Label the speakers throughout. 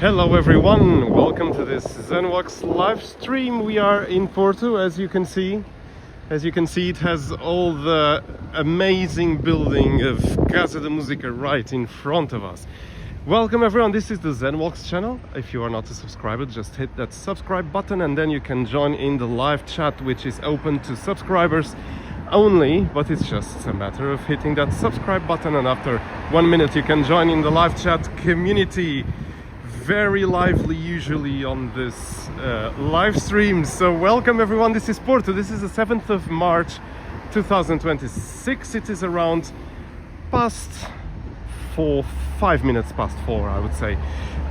Speaker 1: Hello everyone, welcome to this Zenwalks live stream. We are in Porto, as you can see. As you can see, it has all the amazing building of Casa da Música right in front of us. Welcome everyone, this is the Zenwalks channel. If you are not a subscriber, just hit that subscribe button and then you can join in the live chat, which is open to subscribers only, but it's just a matter of hitting that subscribe button, and after 1 minute you can join in the live chat community. Very lively usually on this live stream. So welcome everyone, this is Porto. This is the 7th of March 2026. It is around past 5 minutes past 4, I would say,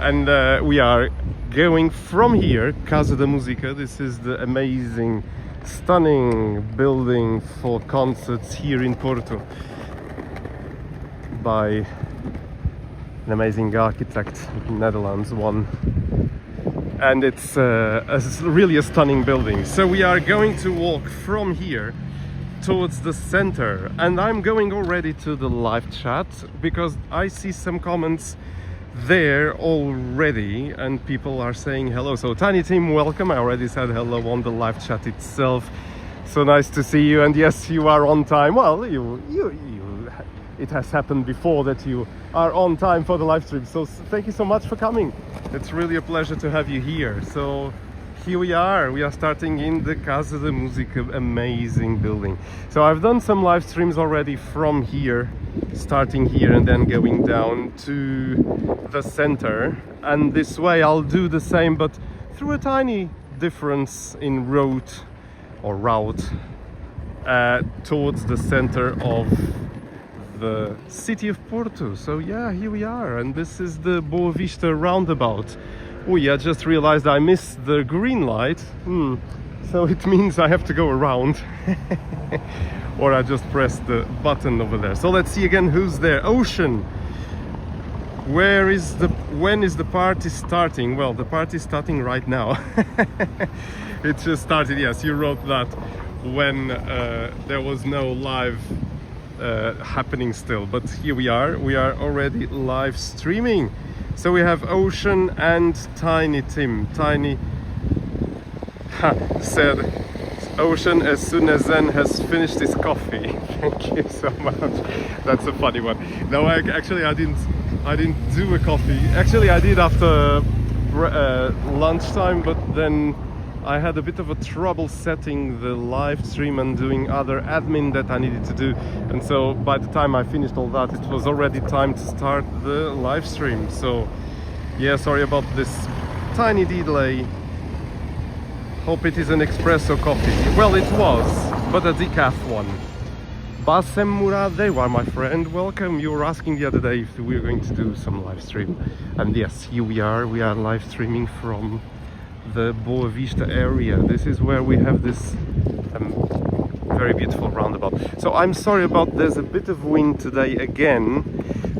Speaker 1: and we are going from here, Casa da Música. This is the amazing, stunning building for concerts here in Porto by an amazing architect, Netherlands one, and it's really a stunning building. So we are going to walk from here towards the center, and I'm going already to the live chat because I see some comments there already and people are saying hello. So Tiny Team, welcome. I already said hello on the live chat itself. So nice to see you, and yes, you are on time. Well, it has happened before that you are on time for the live stream, so thank you so much for coming. It's really a pleasure to have you here. So here we are starting in the Casa da Música, amazing building. So I've done some live streams already from here, starting here and then going down to the center, and this way I'll do the same but through a tiny difference in route towards the center of the city of Porto. So yeah, here we are, and this is the Boavista roundabout. Oh yeah, I just realized I missed the green light. So it means I have to go around or I just pressed the button over there. So let's see again who's there. Ocean, when is the party starting? Well, the party is starting right now. It just started. Yes, you wrote that when there was no live happening still, but here we are already live streaming. So we have Ocean and Tiny Tim. Tiny said, Ocean, as soon as Zen has finished his coffee. Thank you so much. That's a funny one. No, I didn't do a coffee. Actually, I did after lunchtime, but then I had a bit of a trouble setting the live stream and doing other admin that I needed to do, and so by the time I finished all that, it was already time to start the live stream. So yeah, sorry about this tiny delay. Hope it is an espresso coffee. Well, it was, but a decaf one. Basem Murad, there you are, my friend. Welcome. You were asking the other day if we were going to do some live stream, and yes, here we are live streaming from the Boavista area. This is where we have this very beautiful roundabout. So I'm sorry about, there's a bit of wind today again,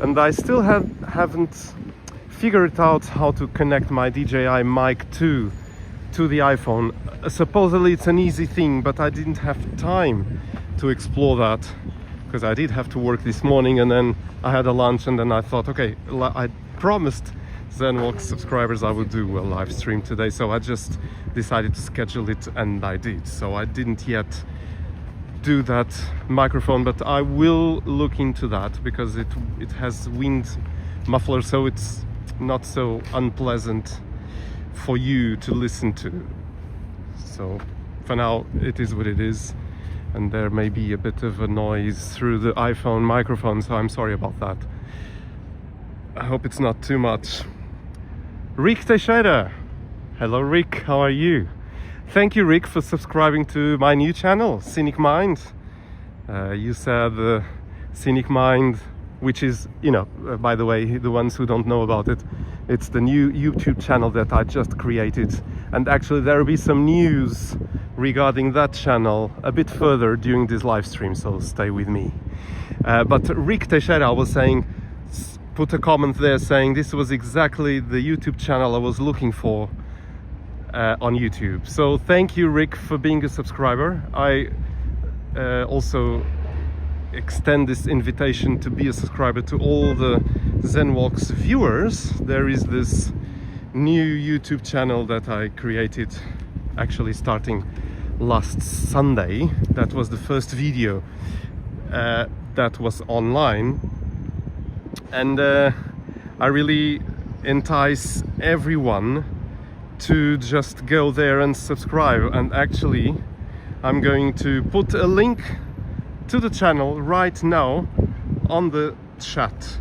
Speaker 1: and I still haven't figured out how to connect my DJI mic to the iPhone. Supposedly it's an easy thing, but I didn't have time to explore that because I did have to work this morning, and then I had a lunch, and then I thought, okay, I promised Zenwalks subscribers I would do a live stream today, so I just decided to schedule it, and I did. So I didn't yet do that microphone, but I will look into that because it has wind muffler, so it's not so unpleasant for you to listen to. So for now it is what it is, and there may be a bit of a noise through the iPhone microphone, so I'm sorry about that. I hope it's not too much. Rick Teixeira, hello Rick, how are you? Thank you, Rick, for subscribing to my new channel, Scenic Mind. You said Scenic Mind, which is, by the way, the ones who don't know about it, it's the new YouTube channel that I just created, and actually there will be some news regarding that channel a bit further during this live stream, so stay with me. But Rick Teixeira was saying, put a comment there saying this was exactly the YouTube channel I was looking for on YouTube. So thank you, Rick, for being a subscriber. I also extend this invitation to be a subscriber to all the Zenwalks viewers. There is this new YouTube channel that I created, actually starting last Sunday. That was the first video that was online, and I really entice everyone to just go there and subscribe. And actually I'm going to put a link to the channel right now on the chat.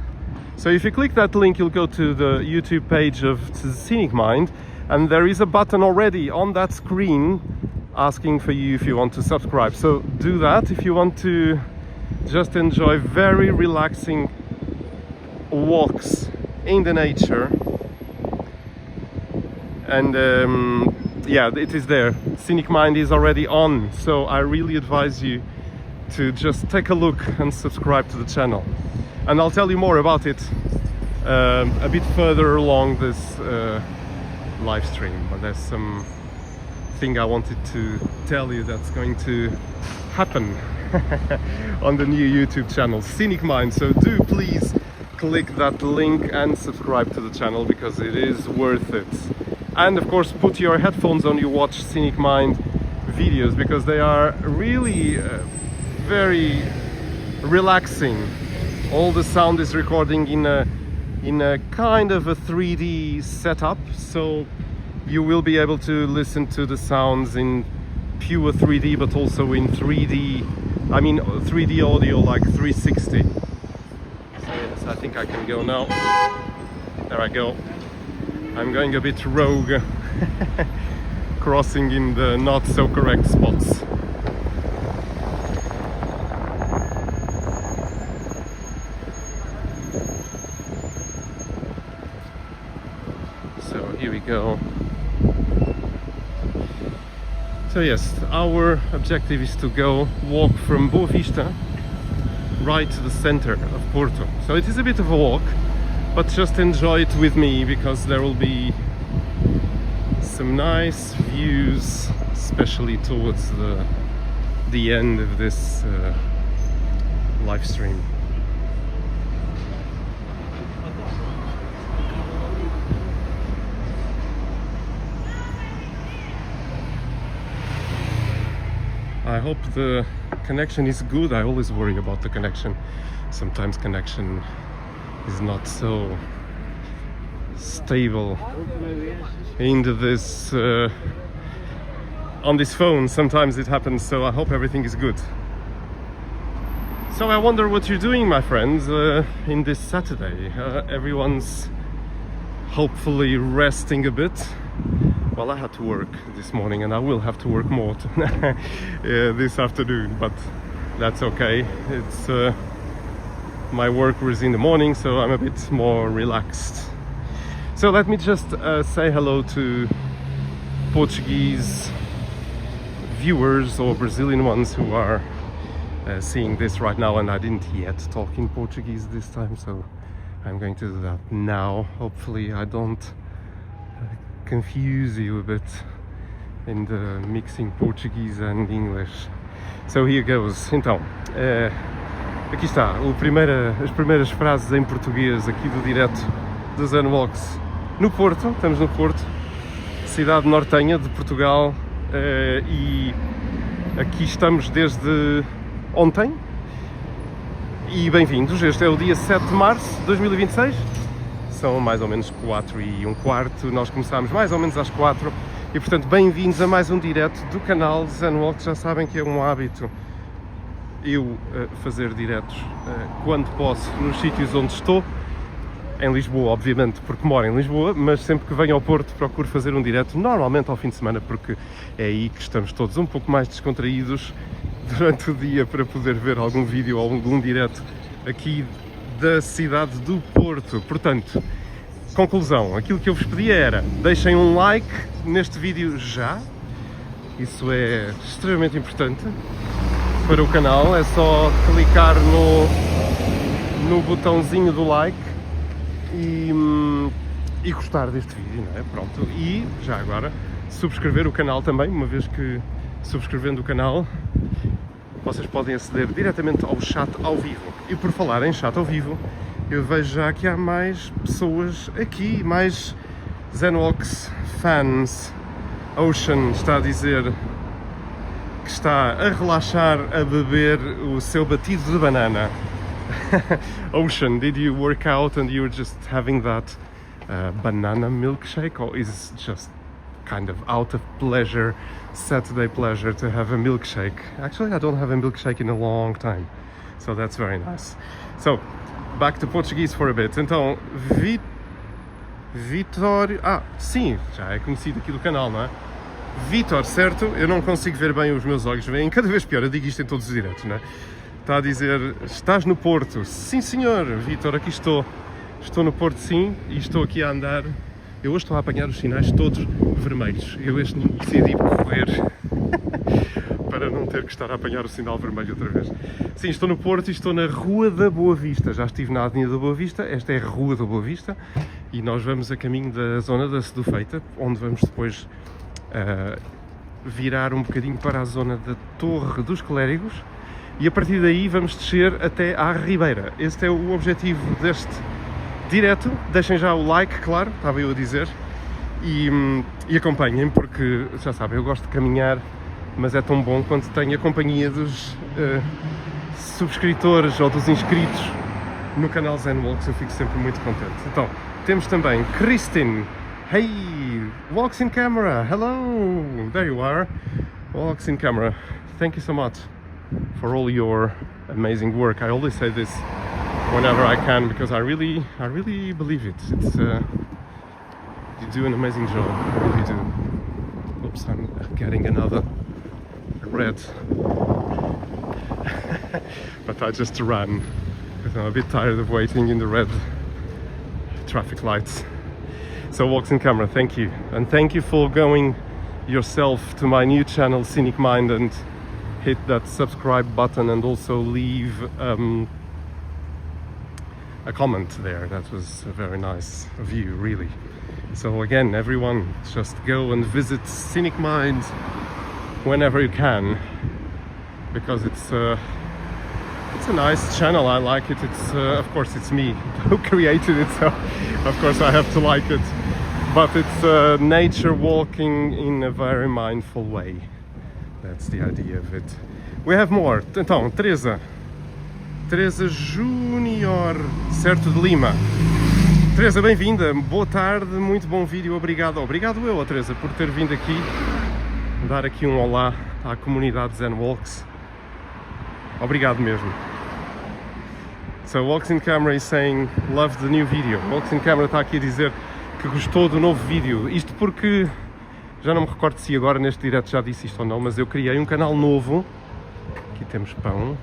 Speaker 1: So if you click that link, you'll go to the YouTube page of Scenic Mind, and there is a button already on that screen asking for you if you want to subscribe. So do that if you want to just enjoy very relaxing walks in the nature. And yeah, it is there. Scenic Mind is already on, so I really advise you to just take a look and subscribe to the channel. And I'll tell you more about it a bit further along this live stream. But there's some thing I wanted to tell you that's going to happen on the new YouTube channel, Scenic Mind. So do please click that link and subscribe to the channel, because it is worth it. And of course, put your headphones on, you watch Scenic Mind videos, because they are really very relaxing. All the sound is recording in a kind of a 3D setup, so you will be able to listen to the sounds in pure 3D, but also in 3D, I mean 3D audio, like 360. So yes, I think I can go now. There I go. I'm going a bit rogue, crossing in the not so correct spots. So here we go. So yes, our objective is to go walk from Boavista right to the center of Porto. So it is a bit of a walk, but just enjoy it with me, because there will be some nice views, especially towards the end of this live stream. I hope the connection is good. I always worry about the connection. Sometimes connection is not so stable into this on this phone. Sometimes it happens, so I hope everything is good. So I wonder what you're doing, my friends, in this Saturday. Everyone's hopefully resting a bit. Well, I had to work this morning, and I will have to work more this afternoon, but that's okay. It's my work was in the morning, so I'm a bit more relaxed. So let me just say hello to Portuguese viewers or Brazilian ones who are seeing this right now, and I didn't yet talk in Portuguese this time, so I'm going to do that now. Hopefully I don't confuse you a bit in the mixing Portuguese and English. So here goes. Então, aqui está as primeiras frases em português aqui do direto do Zenwalks no Porto. Estamos no Porto, cidade nortenha de Portugal, e aqui estamos desde ontem. E bem-vindos, este é o dia 7 de março de 2026. São mais ou menos 4:15, nós começámos mais ou menos às 4, e portanto bem-vindos a mais um direto do canal Zenwalks. Já sabem que é um hábito eu fazer diretos quando posso nos sítios onde estou, em Lisboa obviamente, porque moro em Lisboa, mas sempre que venho ao Porto procuro fazer um direto, normalmente ao fim de semana, porque é aí que estamos todos um pouco mais descontraídos durante o dia, para poder ver algum vídeo ou algum direto aqui da cidade do Porto. Portanto, conclusão, aquilo que eu vos pedia era: deixem um like neste vídeo já, isso é extremamente importante para o canal. É só clicar no botãozinho do like e gostar deste vídeo, não é? Pronto, e já agora subscrever o canal também, uma vez que subscrevendo o canal vocês podem aceder diretamente ao chat ao vivo. E por falar em chat ao vivo, eu vejo já que há mais pessoas aqui, mais Zenwalks Fans Ocean está a dizer que está a relaxar a beber o seu batido de banana. Ocean, did you work out and you were just having that banana milkshake, or is it just kind of out of pleasure, Saturday pleasure to have a milkshake? Actually, I don't have a milkshake in a long time, so that's very nice. So, back to Portuguese for a bit. Então, Vitor... Ah, sim, já é conhecido aqui do canal, não é? Vitor, certo? Eu não consigo ver bem, os meus olhos veem cada vez pior, eu digo isto em todos os diretos, não é? Está a dizer, estás no Porto? Sim, senhor, Vitor, aqui estou. Estou no Porto, sim, e estou aqui a andar. Eu hoje estou a apanhar os sinais todos vermelhos. Eu hoje decidi correr para não ter que estar a apanhar o sinal vermelho outra vez. Sim, estou no Porto e estou na Rua da Boavista. Já estive na Avenida da Boavista, esta é a Rua da Boavista, e nós vamos a caminho da zona da Cedofeita, onde vamos depois virar um bocadinho para a zona da Torre dos Clérigos, e a partir daí vamos descer até à Ribeira. Este é o objetivo deste direto. Deixem já o like, claro, estava eu a dizer, e acompanhem, porque já sabem, eu gosto de caminhar, mas é tão bom quando tenho a companhia dos subscritores ou dos inscritos no canal Zenwalks. Eu fico sempre muito contente. Então, temos também Christine. Hey, walks in camera. Hello, there you are. Walks in camera. Thank you so much for all your amazing work. I always say this whenever I can, because I really believe it. It's you do an amazing job. You really do. Oops, I'm getting another red. But I just ran because I'm a bit tired of waiting in the red traffic lights. So walks in camera, thank you. And thank you for going yourself to my new channel, Scenic Mind, and hit that subscribe button and also leave a comment there. That was a very nice of you, really. So again, everyone, just go and visit Scenic Mind whenever you can, because it's a nice channel. I like it. It's of course it's me who created it, so of course I have to like it. But it's nature walking in a very mindful way. That's the idea of it. We have more. Então, Teresa Júnior, certo, de Lima. Teresa, bem-vinda. Boa tarde, muito bom vídeo. Obrigado. Obrigado eu, Teresa, por ter vindo aqui dar aqui um olá à comunidade Zenwalks. Obrigado mesmo. So, Walks in Camera is saying, love the new video. Walks in Camera está aqui a dizer que gostou do novo vídeo. Isto porque, já não me recordo se agora neste direto já disse isto ou não, mas eu criei um canal novo. Aqui temos pão.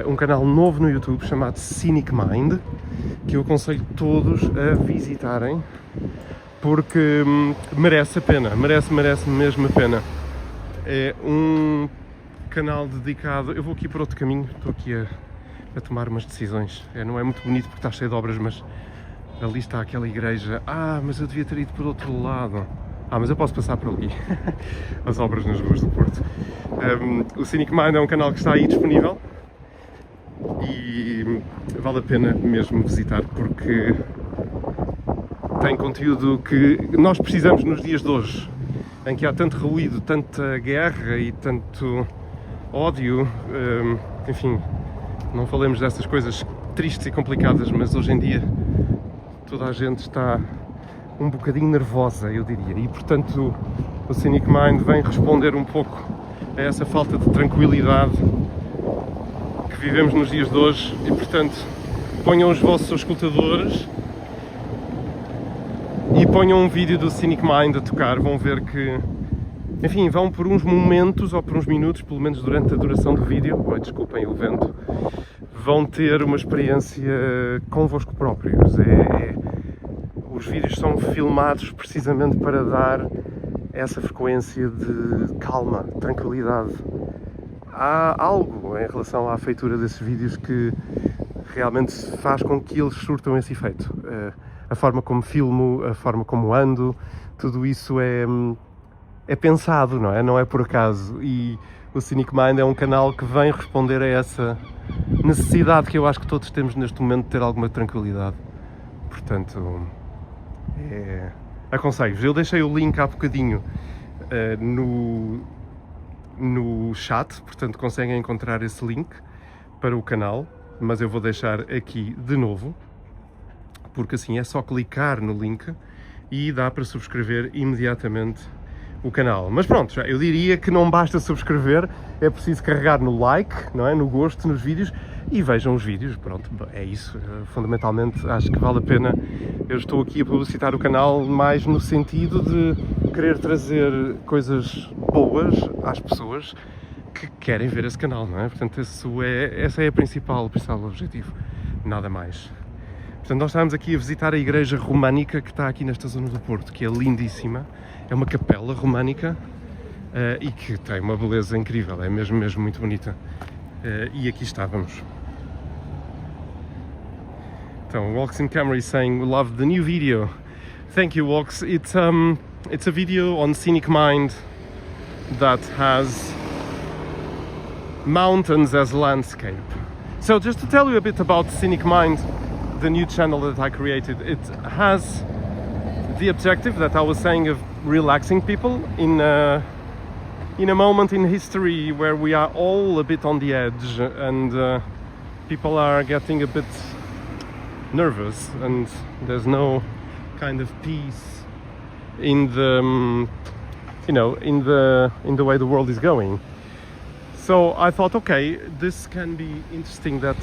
Speaker 1: Um canal novo no YouTube chamado Scenic Mind, que eu aconselho todos a visitarem, porque merece a pena, merece mesmo a pena. É um canal dedicado... Eu vou aqui para outro caminho, estou aqui a tomar umas decisões. Não é muito bonito porque está cheio de obras, mas ali está aquela igreja. Mas eu devia ter ido por outro lado. Mas eu posso passar por ali. As obras nas ruas do Porto. O Scenic Mind é um canal que está aí disponível e vale a pena mesmo visitar, porque tem conteúdo que nós precisamos nos dias de hoje, em que há tanto ruído, tanta guerra e tanto ódio. Enfim, não falemos dessas coisas tristes e complicadas, mas hoje em dia toda a gente está um bocadinho nervosa, eu diria, e portanto o Scenic Mind vem responder um pouco a essa falta de tranquilidade que vivemos nos dias de hoje. E portanto, ponham os vossos escutadores e ponham um vídeo do Scenic Mind a tocar. Vão ver que, enfim, vão por uns momentos ou por uns minutos, pelo menos durante a duração do vídeo, desculpem o vento, vão ter uma experiência convosco próprios. Os vídeos são filmados precisamente para dar essa frequência de calma, tranquilidade. Há algo em relação à feitura desses vídeos que realmente faz com que eles surtam esse efeito. A forma como filmo, a forma como ando, tudo isso é pensado, não é? Não é por acaso. E o Scenic Mind é um canal que vem responder a essa necessidade que eu acho que todos temos neste momento de ter alguma tranquilidade. Portanto, aconselho-vos. Eu deixei o link há bocadinho no chat, portanto conseguem encontrar esse link para o canal, mas eu vou deixar aqui de novo, porque assim é só clicar no link e dá para subscrever imediatamente o canal. Mas pronto, já eu diria que não basta subscrever, é preciso carregar no like, não é? No gosto nos vídeos e vejam os vídeos, pronto, é isso. Fundamentalmente acho que vale a pena. Eu estou aqui a publicitar o canal mais no sentido de querer trazer coisas boas às pessoas que querem ver esse canal, não é? Portanto, essa é o principal objetivo, nada mais. Portanto, nós estamos aqui a visitar a igreja românica que está aqui nesta zona do Porto, que é lindíssima, é uma capela românica e que tem uma beleza incrível, é mesmo muito bonita. E aqui estávamos. Então, Walks in Camera is saying we love the new video. Thank you, Walks. It's a video on Scenic Mind that has mountains as landscape. So just to tell you a bit about Scenic Mind, the new channel that I created, it has the objective that I was saying of relaxing people in a moment in history where we are all a bit on the edge and people are getting a bit nervous and there's no kind of peace in the in the way the world is going. So I thought, okay, this can be interesting, that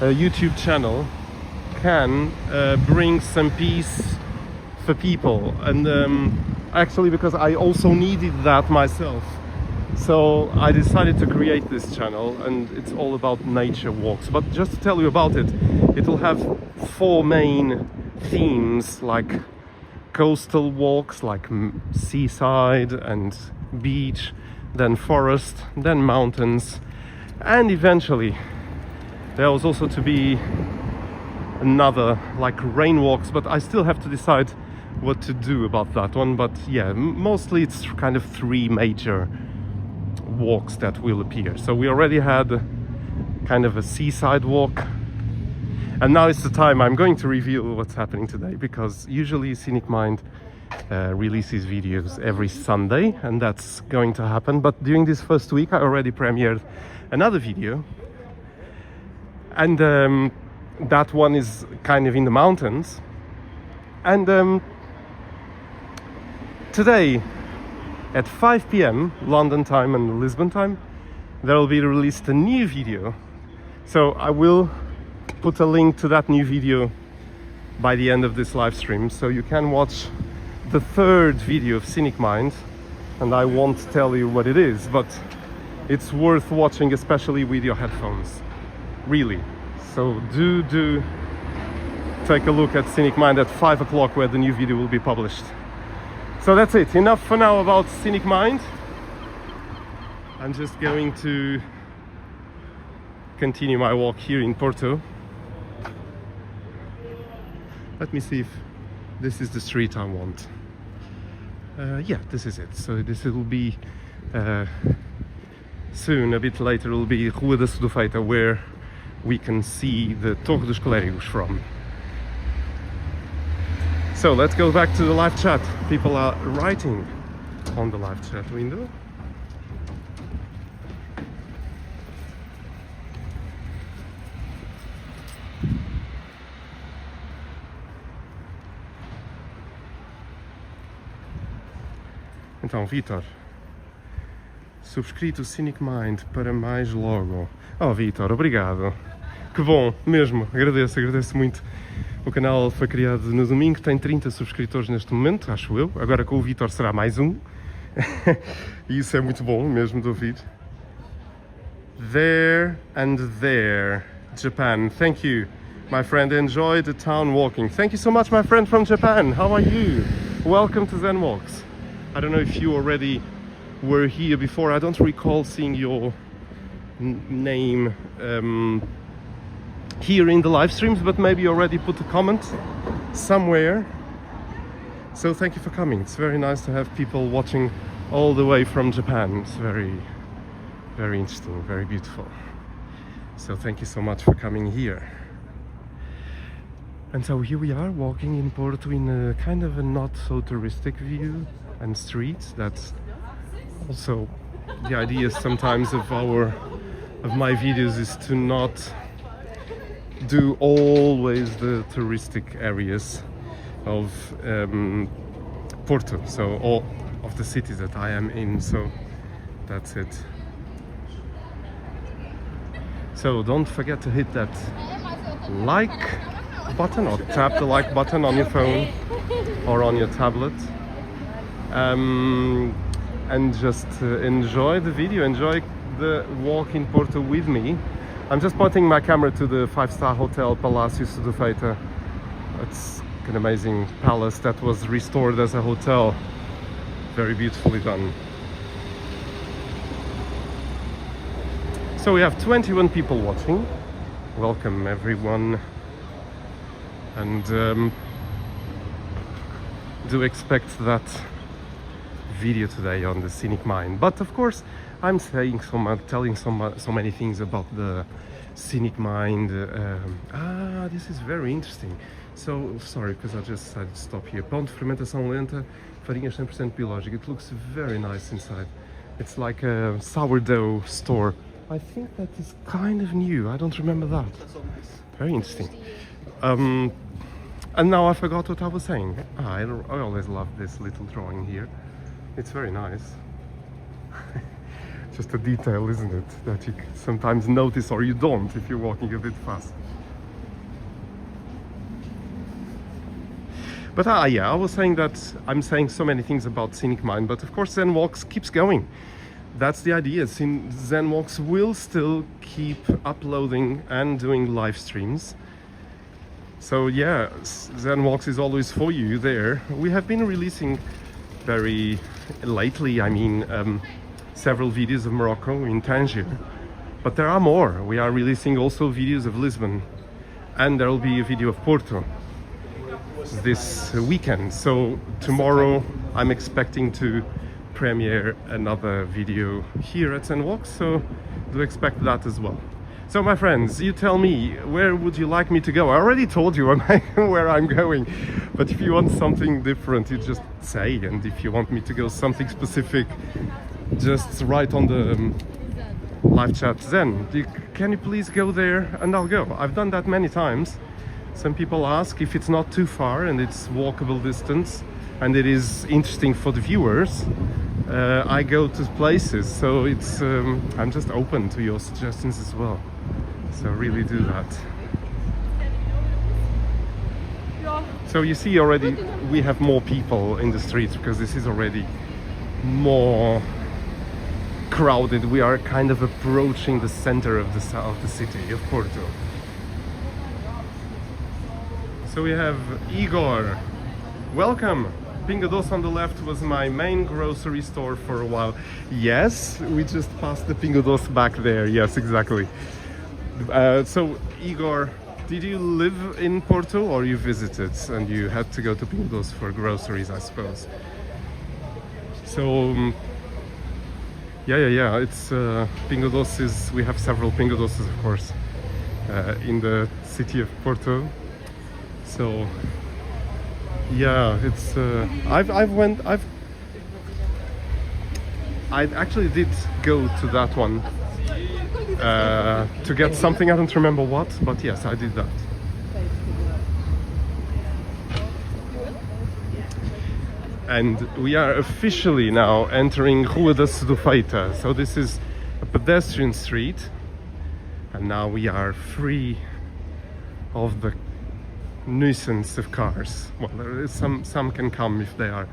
Speaker 1: a YouTube channel can bring some peace for people, and actually because I also needed that myself, so I decided to create this channel, and it's all about nature walks. But just to tell you about it, it'll have 4 main themes, like coastal walks, like seaside and beach, then forest, then mountains, and eventually there was also to be another like rain walks, but I still have to decide what to do about that one. But yeah, mostly it's kind of 3 major walks that will appear. So we already had kind of a seaside walk, and now it's the time I'm going to reveal what's happening today, because usually Scenic Mind releases videos every Sunday, and that's going to happen. But during this first week I already premiered another video, and that one is kind of in the mountains. And today at 5 p.m. London time and Lisbon time, there will be released a new video. So I will put a link to that new video by the end of this live stream, so you can watch the 3rd video of Scenic Mind, and I won't tell you what it is, but it's worth watching, especially with your headphones, really. So do take a look at Scenic Mind at 5 o'clock, where the new video will be published. So that's it, enough for now about Scenic Mind. I'm just going to continue my walk here in Porto. Let me see if this is the street I want. Yeah, this is it. So this will be soon, a bit later, will be Rua de Cedofeita, where we can see the Torre dos Clérigos from. So let's go back to the live chat. People are writing on the live chat window. Então, Vitor, subscrito o Scenic Mind para mais logo. Oh, Vitor, obrigado. Que bom, mesmo, agradeço muito. O canal foi criado no domingo, tem 30 subscritores neste momento, acho eu. Agora com o Vitor será mais um. E isso é muito bom mesmo de ouvir. There and there, Japan. Thank you, my friend. Enjoy the town walking. Thank you so much, my friend from Japan. How are you? Welcome to Zen Walks. I don't know if you already were here before. I don't recall seeing your name here in the live streams, but maybe you already put a comment somewhere. So thank you for coming. It's very nice to have people watching all the way from Japan. It's very interesting, very beautiful. So thank you so much for coming here. And so here we are walking in Porto in a kind of a not so touristic view and streets. That's also the idea sometimes of my videos, is to not do always the touristic areas of Porto, so all of the cities that I am in. So that's it. So don't forget to hit that like button, or tap the like button on your phone or on your tablet, and just enjoy the video, enjoy the walk in Porto with me. I'm just pointing my camera to the 5-star hotel Palácio Cedofeita. It's an amazing palace that was restored as a hotel. Very beautifully done. So we have 21 people watching. Welcome everyone. And do expect that video today on the Scenic Mind. But of course, I'm saying telling so many things about the Scenic Mind. This is very interesting. So, sorry, because I just decided to stop here. Pão de fermentação lenta, farinha 100% biológica. It looks very nice inside. It's like a sourdough store. I think that is kind of new. I don't remember that. Very interesting. And now I forgot what I was saying. I always love this little drawing here. It's very nice. Just a detail, isn't it? That you sometimes notice or you don't if you're walking a bit fast. But yeah, I was saying that I'm saying so many things about Scenic Mind, but of course Zen Walks keeps going. That's the idea. Zen Walks will still keep uploading and doing live streams. So yeah, Zen Walks is always for you there. We have been releasing very lately, several videos of Morocco in Tangier, but there are more. We are releasing also videos of Lisbon, and there will be a video of Porto this weekend. So tomorrow I'm expecting to premiere another video here at Zen Walks, so do expect that as well. So my friends, you tell me, where would you like me to go? I already told you where I'm going, but if you want something different, you just say, and if you want me to go something specific, just write on the live chat. Zen, can you please go there, and I'll go. I've done that many times. Some people ask if it's not too far and it's walkable distance and it is interesting for the viewers. I go to places, so it's I'm just open to your suggestions as well. So really do that. So you see already we have more people in the streets because this is already more crowded. We are kind of approaching the center of the city of Porto. So we have Igor. Welcome. Pingo Doce on the left was my main grocery store for a while. Yes, we just passed the Pingo Doce back there. Yes, exactly. So Igor, did you live in Porto or you visited and you had to go to Pingo Doce for groceries, I suppose? So yeah, it's Pingo Doces. We have several Pingo Doces, of course, in the city of Porto. So yeah, it's I actually did go to that one to get something. I don't remember what, but yes, I did that. And we are officially now entering Rua de Cedofeita. So this is a pedestrian street, and now we are free of the nuisance of cars. Well, there is some can come if they are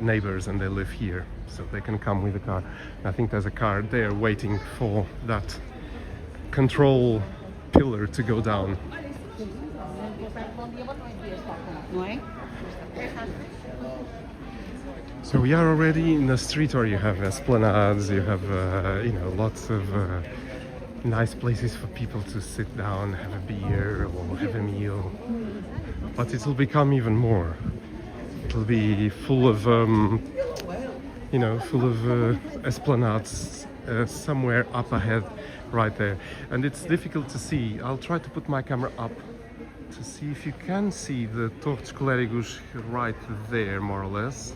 Speaker 1: neighbors and they live here, so they can come with a car. I think there's a car there waiting for that control pillar to go down. So we are already in a street where you have esplanades, you have lots of nice places for people to sit down, have a beer or have a meal. But it will become even more. It will be full of esplanades somewhere up ahead, right there. And it's difficult to see. I'll try to put my camera up to see if you can see the Torre dos Clérigos right there, more or less.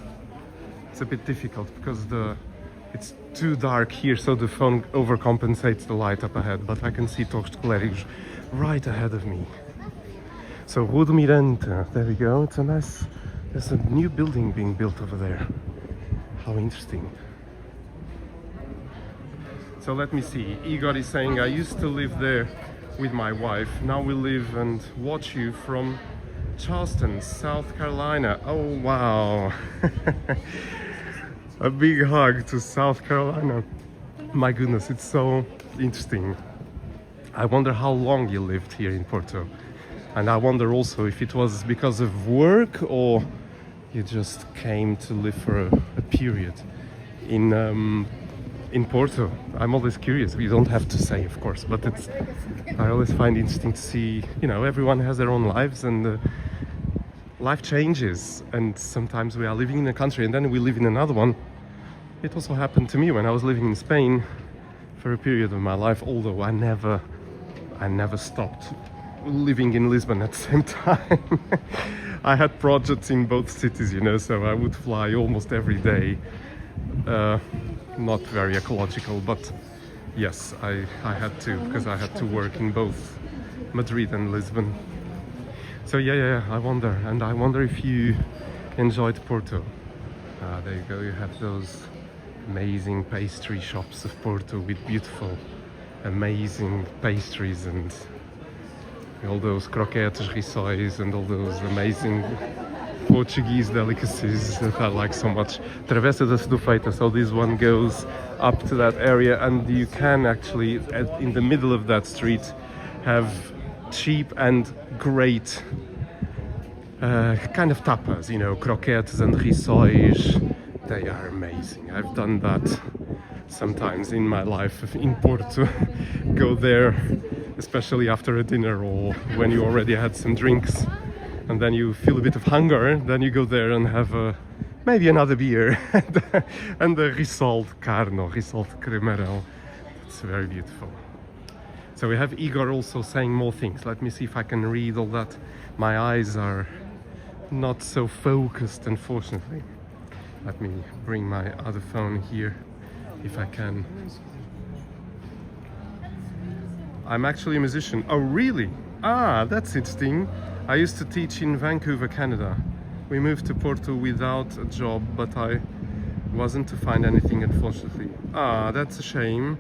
Speaker 1: It's a bit difficult because it's too dark here, so the phone overcompensates the light up ahead, but I can see Torre dos Clérigos right ahead of me. So Rua do Mirante, there we go. It's a nice, there's a new building being built over there. How interesting. So let me see, Igor is saying, I used to live there with my wife. Now we live and watch you from Charleston, South Carolina. Oh wow. A big hug to South Carolina. My goodness, it's so interesting. I wonder how long you lived here in Porto. And I wonder also if it was because of work or you just came to live for a period in Porto. I'm always curious. You don't have to say, of course, but I always find it interesting to see, you know, everyone has their own lives and life changes. And sometimes we are living in a country and then we live in another one. It also happened to me when I was living in Spain for a period of my life, although I never stopped living in Lisbon at the same time. I had projects in both cities, you know, so I would fly almost every day. Not very ecological, but yes, I had to, because I had to work in both Madrid and Lisbon. So yeah, I wonder if you enjoyed Porto. There you go, you have those amazing pastry shops of Porto with beautiful, amazing pastries and all those croquetes, rissóis and all those amazing Portuguese delicacies that I like so much. Travessa da Cedofeita, so this one goes up to that area and you can actually, in the middle of that street, have cheap and great kind of tapas, you know, croquetes and rissóis. They are amazing. I've done that sometimes in my life in Porto. Go there, especially after a dinner or when you already had some drinks. And then you feel a bit of hunger, then you go there and have maybe another beer and the risol de carne, risol de cremarão. It's very beautiful. So we have Igor also saying more things. Let me see if I can read all that. My eyes are not so focused, unfortunately. Let me bring my other phone here if I can. I'm actually a musician. Oh really? Ah, that's interesting. I used to teach in Vancouver, Canada. We moved to Porto without a job, but I wasn't to find anything, unfortunately. Ah, that's a shame.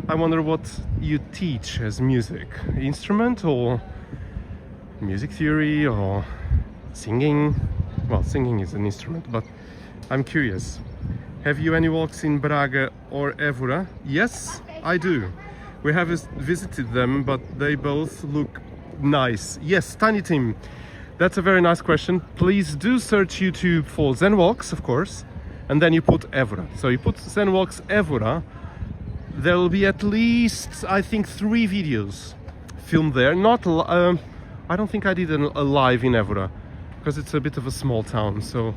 Speaker 1: I wonder what you teach as music. Instrument or music theory or singing? Well, singing is an instrument, but I'm curious. Have you any walks in Braga or Évora? Yes, I do. We have visited them, but they both look nice. Yes, Tiny Tim, that's a very nice question. Please do search YouTube for Zen Walks, of course, and then you put Évora. So you put Zen Walks Évora. There will be at least, I think, 3 videos filmed there. Not, I don't think I did a live in Évora because it's a bit of a small town, so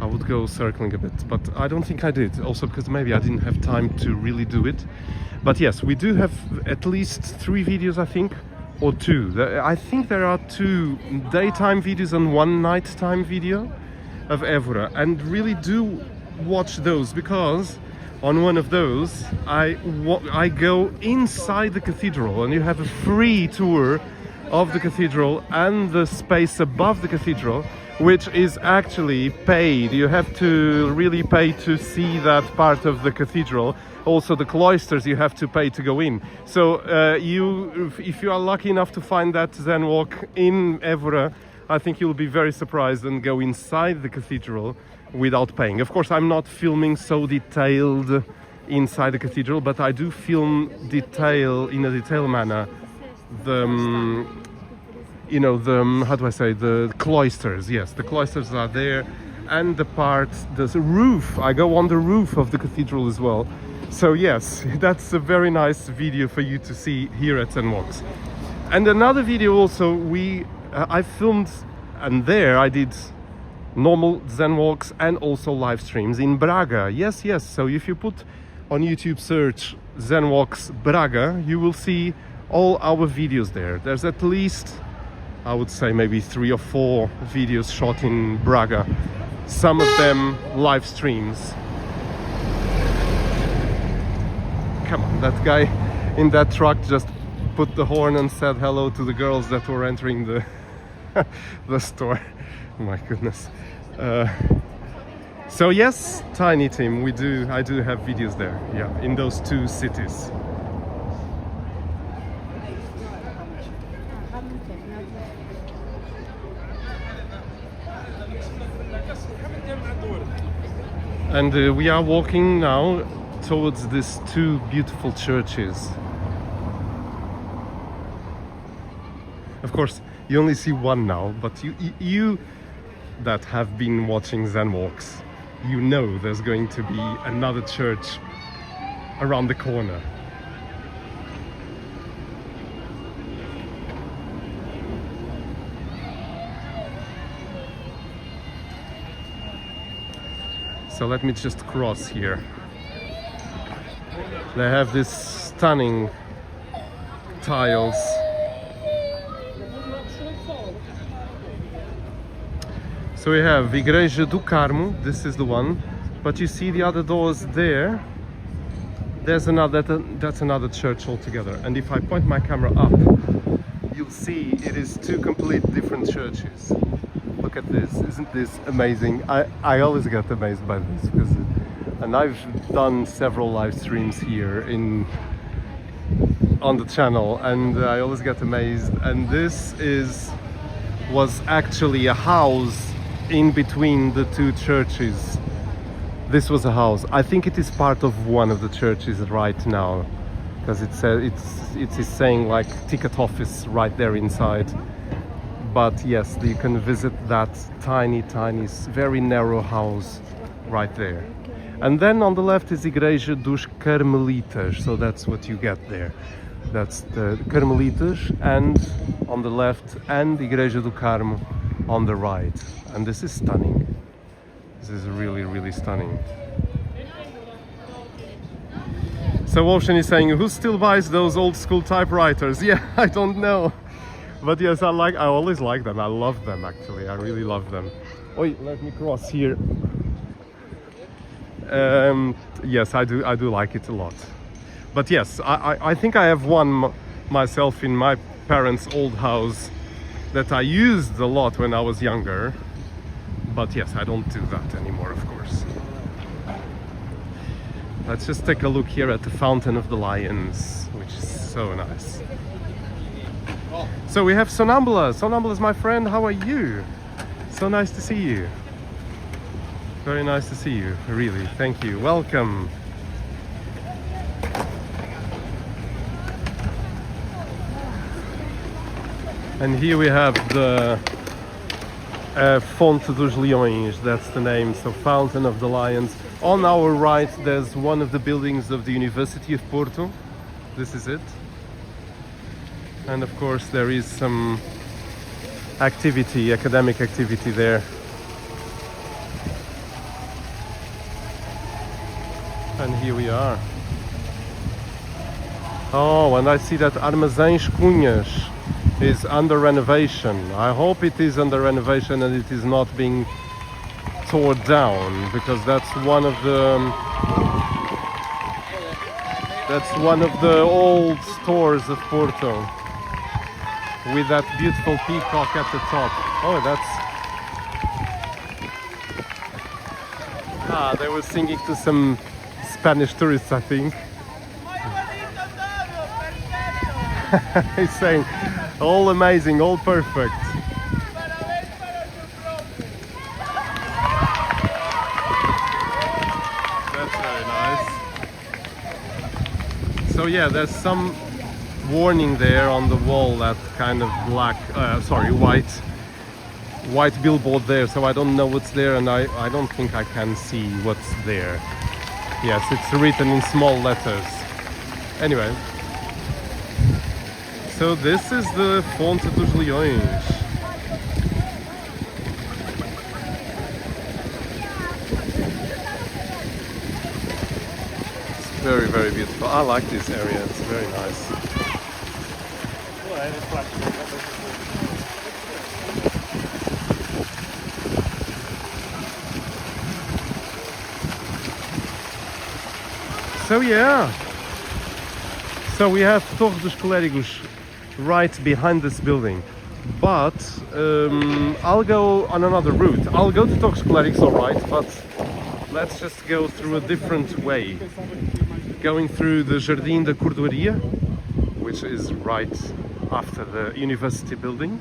Speaker 1: I would go circling a bit, but I don't think I did. Also because maybe I didn't have time to really do it. But yes, we do have at least 3 videos, I think. Or 2. I think there are 2 daytime videos and 1 nighttime video of Évora, and really do watch those because on one of those I go inside the cathedral and you have a free tour of the cathedral and the space above the cathedral, which is actually paid. You have to really pay to see that part of the cathedral. Also the cloisters you have to pay to go in. So if you are lucky enough to find that Zen walk in Évora, I think you'll be very surprised and go inside the cathedral without paying. Of course, I'm not filming so detailed inside the cathedral, but I do film in a detailed manner how do I say, the cloisters. Yes, the cloisters are there, and the roof. I go on the roof of the cathedral as well. So yes, that's a very nice video for you to see here at Zen Walks. And another video also I filmed, and there I did normal Zen Walks and also live streams in Braga. Yes, so if you put on YouTube search Zen Walks Braga, you will see all our videos there. There's at least I would say maybe 3 or 4 videos shot in Braga. Some of them live streams. Come on, that guy in that truck just put the horn and said hello to the girls that were entering the the store. My goodness. So yes, Tiny Tim, I do have videos there, yeah, in those 2 cities. And we are walking now towards these 2 beautiful churches. Of course, you only see one now, but you that have been watching Zen Walks, you know there's going to be another church around the corner. So let me just cross here. They have these stunning tiles. So we have Igreja do Carmo, this is the one, but you see the other doors there. There's another, that's another church altogether. And if I point my camera up, you'll see it is 2 complete different churches. Look at this, isn't this amazing? I always get amazed by this, because, and I've done several live streams here on the channel, and I always get amazed. And this was actually a house in between the 2 churches. This was a house. I think it is part of one of the churches right now, because it is saying like ticket office right there inside. But yes, you can visit that tiny, very narrow house right there. And then on the left is Igreja dos Carmelitas, so that's what you get there. That's the Carmelitas, and on the left, and Igreja do Carmo on the right. And this is stunning. This is really, really stunning. So Ocean is saying, who still buys those old school typewriters? Yeah, I don't know. But yes, I always like them. I love them, actually. I really love them. Oi, let me cross here. Yes, I do like it a lot. But yes, I think I have one myself in my parents' old house that I used a lot when I was younger. But yes, I don't do that anymore, of course. Let's just take a look here at the Fountain of the Lions, which is so nice. So we have Sonambula. Sonambula's my friend, how are you? So nice to see you. Very nice to see you, really. Thank you. Welcome. And here we have the Fonte dos Leões, that's the name, so Fountain of the Lions. On our right, there's one of the buildings of the University of Porto. This is it. And of course there is some activity, academic activity there. And here we are. Oh, and I see that Armazéns Cunhas is under renovation. I hope it is under renovation and it is not being torn down, because that's one of the old stores of Porto, with that beautiful peacock at the top. Oh, that's... they were singing to some Spanish tourists, I think. He's saying, all amazing, all perfect. That's very nice. So yeah, there's some warning there on the wall, that kind of white billboard there, so I don't know what's there, and I don't think I can see what's there. Yes, it's written in small letters. Anyway, so this is the Fonte dos Leões. It's very, very beautiful. I like this area, it's very nice. So yeah, so we have Torre dos Clérigos right behind this building, but I'll go on another route. I'll go to Torre dos Clérigos, alright, but let's just go through a different way. Going through the Jardim da Cordoaria, which is right after the university building.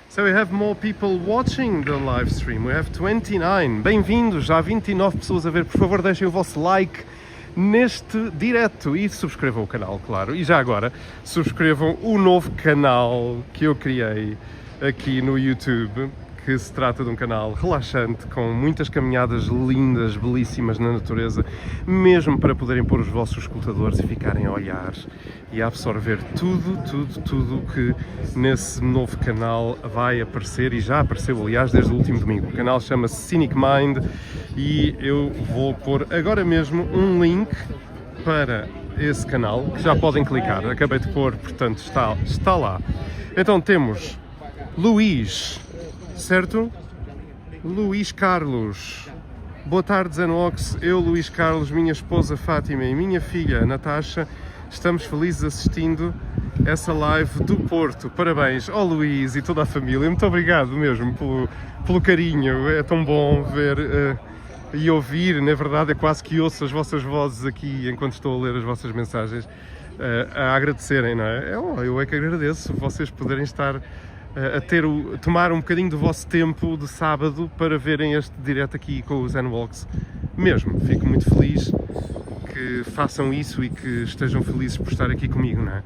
Speaker 1: So we have more people watching the live stream. We have 29. Bem-vindos, já há 29 pessoas a ver. Por favor, deixem o vosso like neste direto e subscrevam o canal, claro. E já agora, subscrevam o novo canal que eu criei aqui no YouTube, que se trata de um canal relaxante, com muitas caminhadas lindas, belíssimas na natureza, mesmo para poderem pôr os vossos escutadores e ficarem a olhar e a absorver tudo que nesse novo canal vai aparecer, e já apareceu, aliás, desde o último domingo. O canal chama-se Scenic Mind e eu vou pôr agora mesmo um link para esse canal, que já podem clicar. Acabei de pôr, portanto, está lá. Então temos Luís, certo? Luís Carlos. Boa tarde, Zenwox. Eu, Luís Carlos, minha esposa Fátima e minha filha Natasha estamos felizes assistindo essa live do Porto. Parabéns ao Luís e toda a família. Muito obrigado mesmo pelo carinho. É tão bom ver e ouvir. Na verdade, é quase que ouço as vossas vozes aqui enquanto estou a ler as vossas mensagens a agradecerem, não é? Eu é que agradeço vocês poderem estar a tomar um bocadinho do vosso tempo de sábado para verem este direto aqui com os Zenwox. Mesmo, fico muito feliz que façam isso e que estejam felizes por estar aqui comigo, não é?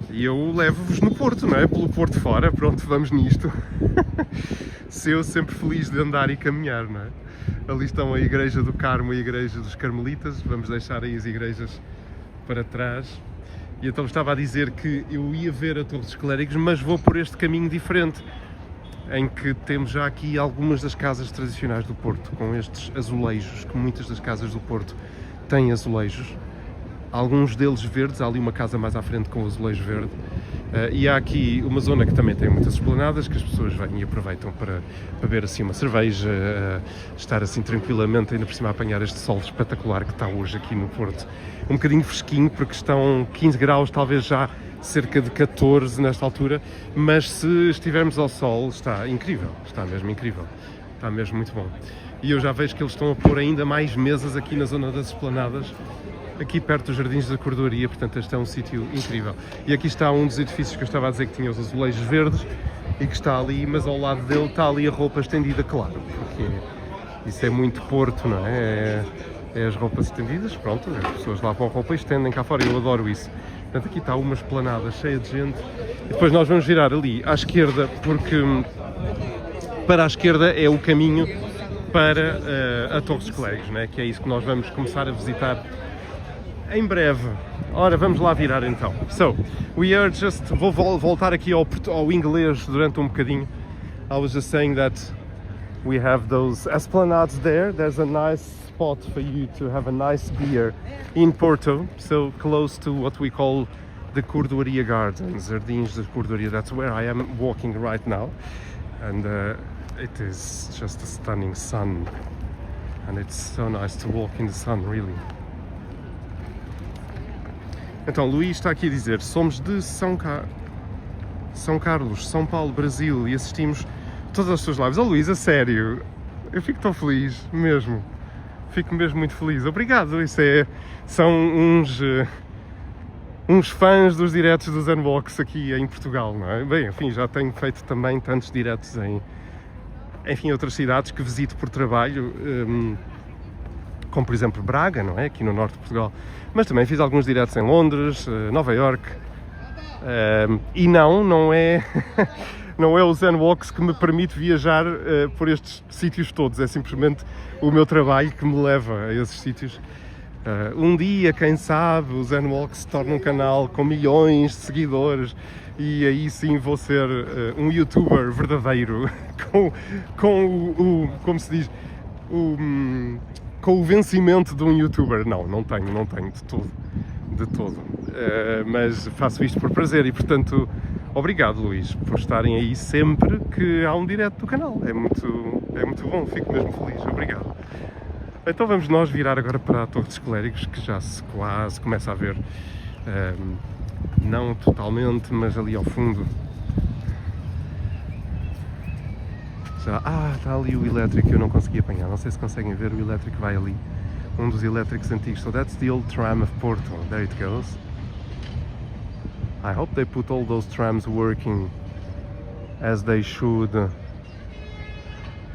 Speaker 1: E eu levo-vos no Porto, não é? Pelo Porto fora, pronto, vamos nisto. Se eu sempre feliz de andar e caminhar, não é? Ali estão a Igreja do Carmo e a Igreja dos Carmelitas, vamos deixar aí as igrejas para trás. E então estava a dizer que eu ia ver a Torre dos Clérigos, mas vou por este caminho diferente, em que temos já aqui algumas das casas tradicionais do Porto, com estes azulejos, que muitas das casas do Porto têm azulejos, alguns deles verdes. Há ali uma casa mais à frente com azulejo verde, e há aqui uma zona que também tem muitas esplanadas, que as pessoas vêm e aproveitam para beber assim uma cerveja, estar assim tranquilamente, ainda por cima a apanhar este sol espetacular que está hoje aqui no Porto. Um bocadinho fresquinho, porque estão 15 graus, talvez já cerca de 14 nesta altura, mas se estivermos ao sol está incrível, está mesmo incrível, está mesmo muito bom. E eu já vejo que eles estão a pôr ainda mais mesas aqui na zona das esplanadas, aqui perto dos Jardins da Cordoaria, portanto este é um sítio incrível. E aqui está um dos edifícios que eu estava a dizer que tinha os azulejos verdes e que está ali, mas ao lado dele está ali a roupa estendida, claro, porque isso é muito Porto, não é? É as roupas estendidas, pronto, as pessoas lavam a roupa e estendem cá fora, eu adoro isso. Portanto, aqui está uma esplanada cheia de gente, e depois nós vamos virar ali à esquerda, porque para a esquerda é o caminho para a Torre dos Clérigos, né? Que é isso que nós vamos começar a visitar em breve. Ora, vamos lá virar então. So, we are just... Vou voltar aqui ao inglês durante um bocadinho. I was just saying that we have those esplanades there. There's a nice spot for you to have a nice beer in Porto, so close to what we call the Cordoaria Gardens, Jardins da Cordoaria. That's where I am walking right now, and it is just a stunning sun, and it's so nice to walk in the sun, really. Então, Luís está aqui a dizer, somos de São Carlos, São Paulo, Brasil, e assistimos todas as suas lives. Oh, Luís, a sério, eu fico tão feliz, mesmo. Fico mesmo muito feliz. Obrigado, são uns fãs dos diretos do Zenwox aqui em Portugal, não é? Bem, enfim, já tenho feito também tantos diretos em outras cidades que visito por trabalho, como por exemplo Braga, não é? Aqui no norte de Portugal. Mas também fiz alguns diretos em Londres, Nova Iorque, e não é... Não é o Zenwox que me permite viajar por estes sítios todos, é simplesmente o meu trabalho que me leva a esses sítios. Um dia, quem sabe, o Zenwox se torna um canal com milhões de seguidores e aí sim vou ser um youtuber verdadeiro, como se diz, com o vencimento de um youtuber. Não tenho de todo. Mas faço isto por prazer e, portanto, obrigado, Luís, por estarem aí sempre que há um direto do canal. É muito bom, fico mesmo feliz. Obrigado. Então vamos nós virar agora para a Torre dos Clérigos, que já se quase começa a ver, não totalmente, mas ali ao fundo. Já, está ali o elétrico que eu não consegui apanhar, não sei se conseguem ver, o elétrico vai ali, um dos elétricos antigos. So that's the old tram of Porto, there it goes. I hope they put all those trams working as they should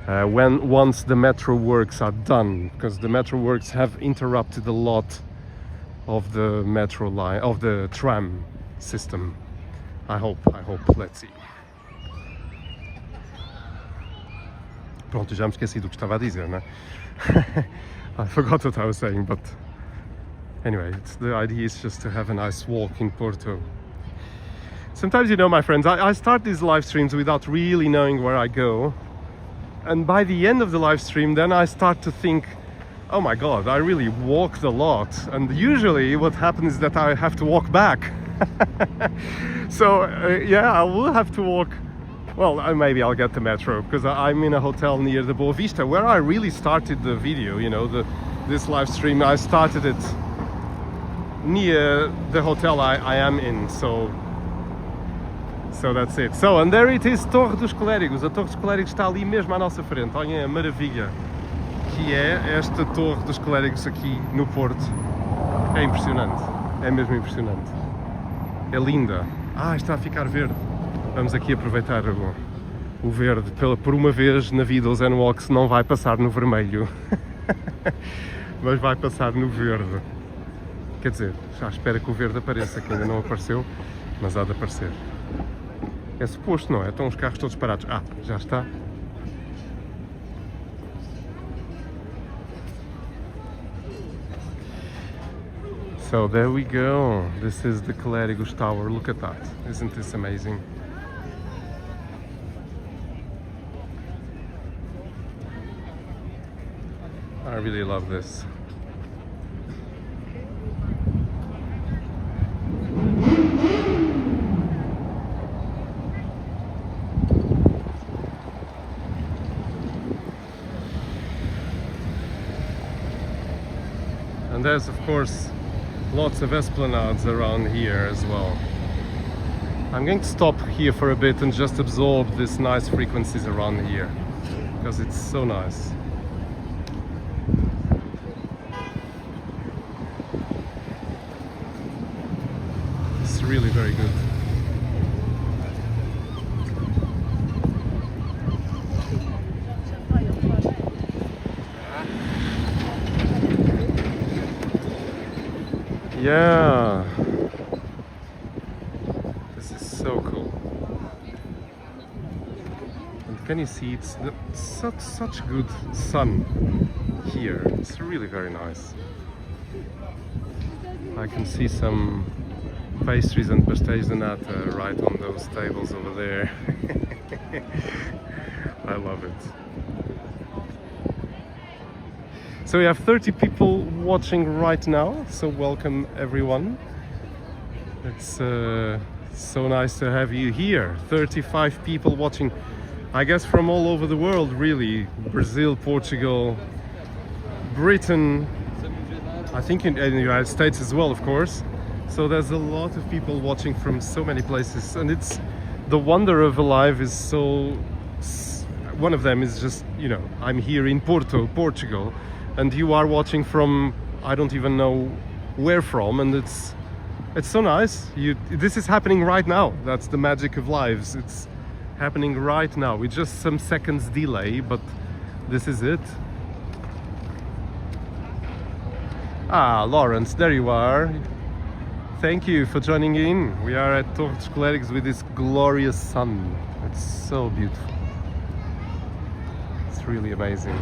Speaker 1: once the metro works are done, because the metro works have interrupted a lot of the metro line, of the tram system. I hope, let's see. Pronto, já me esqueci do que estava a dizer, né? I forgot what I was saying, but anyway, the idea is just to have a nice walk in Porto. Sometimes, you know, my friends, I start these live streams without really knowing where I go, and by the end of the live stream, then I start to think, oh my god, I really walked a lot, and usually what happens is that I have to walk back. So yeah, I will have to walk. Well, maybe I'll get the metro, because I'm in a hotel near the Boavista, where I really started the video, you know, this live stream. I started it near the hotel I am in, so that's it. So, and there it is, Torre dos Clérigos. A Torre dos Clérigos está ali mesmo à nossa frente. Olhem a maravilha que é esta Torre dos Clérigos aqui no Porto. É impressionante, é mesmo impressionante. É linda. Está a ficar verde. Vamos aqui aproveitar o verde. Por uma vez na vida o Zen Walks não vai passar no vermelho, mas vai passar no verde. Quer dizer, já espero que o verde apareça, que ainda não apareceu, mas há de aparecer. É suposto, não é? Estão os carros todos parados. Já está. So there we go. This is the Clérigos Tower. Look at that. Isn't this amazing? I really love this. And there's of course lots of esplanades around here as well. I'm going to stop here for a bit and just absorb these nice frequencies around here, because it's so nice. It's really very good. Yeah, this is so cool. And can you see it's such good sun here. It's really very nice. I can see some pastries and pastéis de nata right on those tables over there. I love it. So we have 30 people watching right now, so welcome everyone. It's so nice to have you here. 35 people watching, I guess from all over the world really. Brazil, Portugal, Britain, I think in the United States as well, of course. So there's a lot of people watching from so many places, and it's the wonder of Alive is so... One of them is just, you know, I'm here in Porto, Portugal, and you are watching from I don't even know where from, and it's so nice. This is happening right now. That's the magic of lives. It's happening right now with just some seconds delay, but this is it. Lawrence, there you are. Thank you for joining in. We are at Torre dos Clérigos with this glorious sun. It's so beautiful. It's really amazing.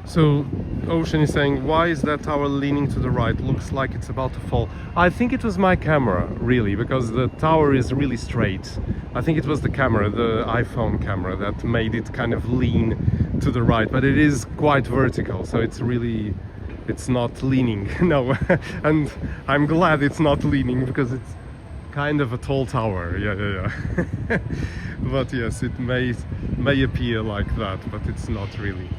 Speaker 1: So Ocean is saying, why is that tower leaning to the right? Looks like it's about to fall. I think it was my camera, really, because the tower is really straight. I think it was the camera, the iPhone camera, that made it kind of lean to the right, but it is quite vertical, so it's really it's not leaning. No, and I'm glad it's not leaning because it's kind of a tall tower. Yeah. But yes, it may appear like that, but it's not really.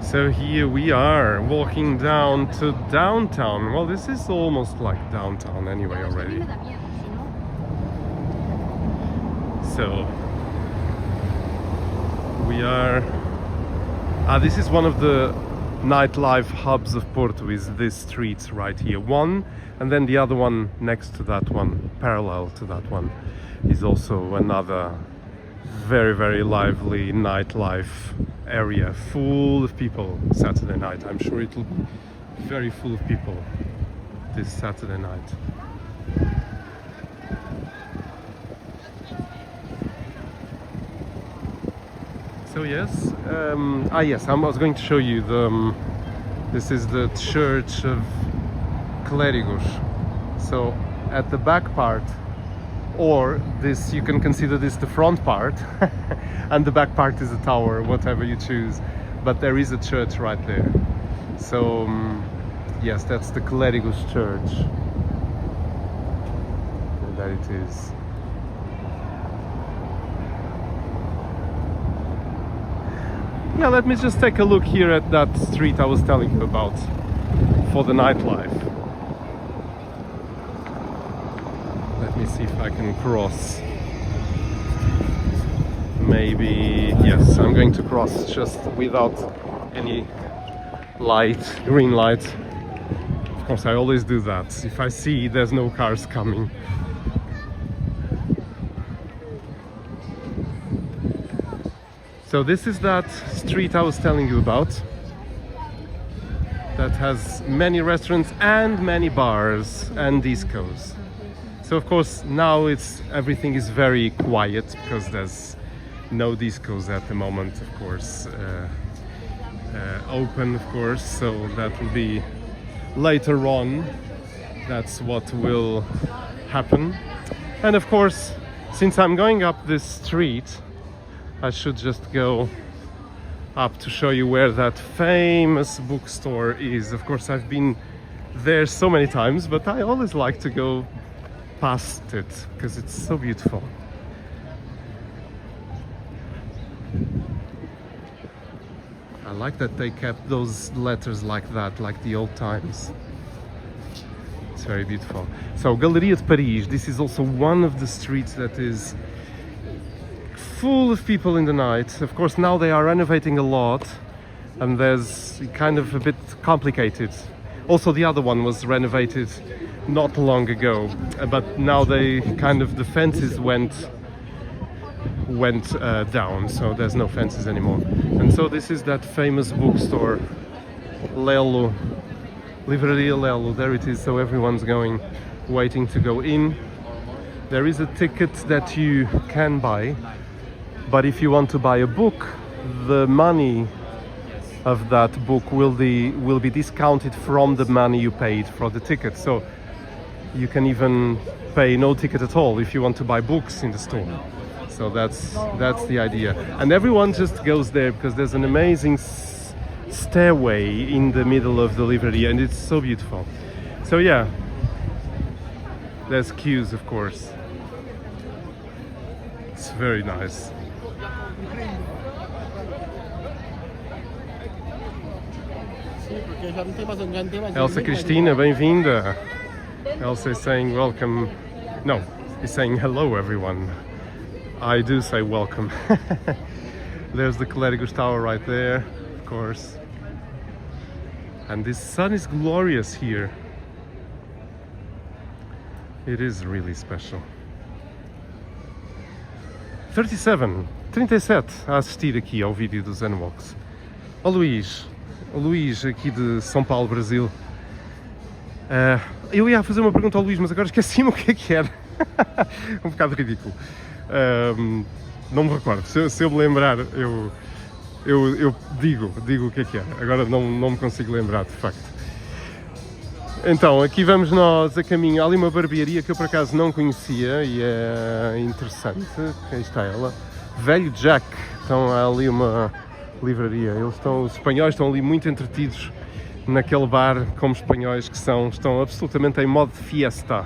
Speaker 1: So here we are walking down to downtown. Well, this is almost like downtown anyway already. So we are this is one of the nightlife hubs of Porto, is this street right here. One, and then the other one next to that one, parallel to that one, is also another very, very lively nightlife area, full of people Saturday night. I'm sure it'll be very full of people this Saturday night. So yes, yes, I was going to show you this is the church of Clérigos. So at the back part, or this, you can consider this the front part, and the back part is a tower, whatever you choose. But there is a church right there. So yes, that's the Clérigos church. And there it is. Yeah, let me just take a look here at that street I was telling you about for the nightlife. Let me see if I can cross. Maybe, yes, I'm going to cross just without any light, green light. Of course, I always do that. If I see there's no cars coming. So this is that street I was telling you about, that has many restaurants and many bars and discos. So of course now everything is very quiet because there's no discos at the moment, of course, open, of course, so that will be later on. That's what will happen. And of course, since I'm going up this street, I should just go up to show you where that famous bookstore is. Of course, I've been there so many times, but I always like to go past it because it's so beautiful. I like that they kept those letters like that, like the old times. It's very beautiful. So, Galeria de Paris, this is also one of the streets that is full of people in the night. Of course, now they are renovating a lot, and there's kind of a bit complicated. Also, the other one was renovated not long ago, but now they kind of, the fences went down, so there's no fences anymore. And so this is that famous bookstore, Lello, Livraria Lello. There it is. So everyone's waiting to go in. There is a ticket that you can buy. But if you want to buy a book, the money of that book will be discounted from the money you paid for the ticket. So you can even pay no ticket at all if you want to buy books in the store. So that's the idea. And everyone just goes there because there's an amazing stairway in the middle of the Livraria, and it's so beautiful. So yeah, there's queues, of course. It's very nice. Elsa Cristina, bem-vinda. Elsa is saying welcome. No, he's saying hello everyone. I do say welcome. There's the Clérigos Tower right there, of course. And this sun is glorious here. It is really special. 37 a assistir aqui ao vídeo do Zenwalks. O Luís aqui de São Paulo, Brasil. Eu ia fazer uma pergunta ao Luís, mas agora esqueci-me o que era. Um bocado ridículo. Não me recordo. Se eu me lembrar, eu digo o que era. Agora não me consigo lembrar, de facto. Então, aqui vamos nós a caminho. Há ali uma barbearia que eu por acaso não conhecia e é interessante. Aí está ela. Velho Jack. Então há ali Livraria. Os espanhóis estão ali muito entretidos naquele bar, como espanhóis que são, estão absolutamente em modo de fiesta.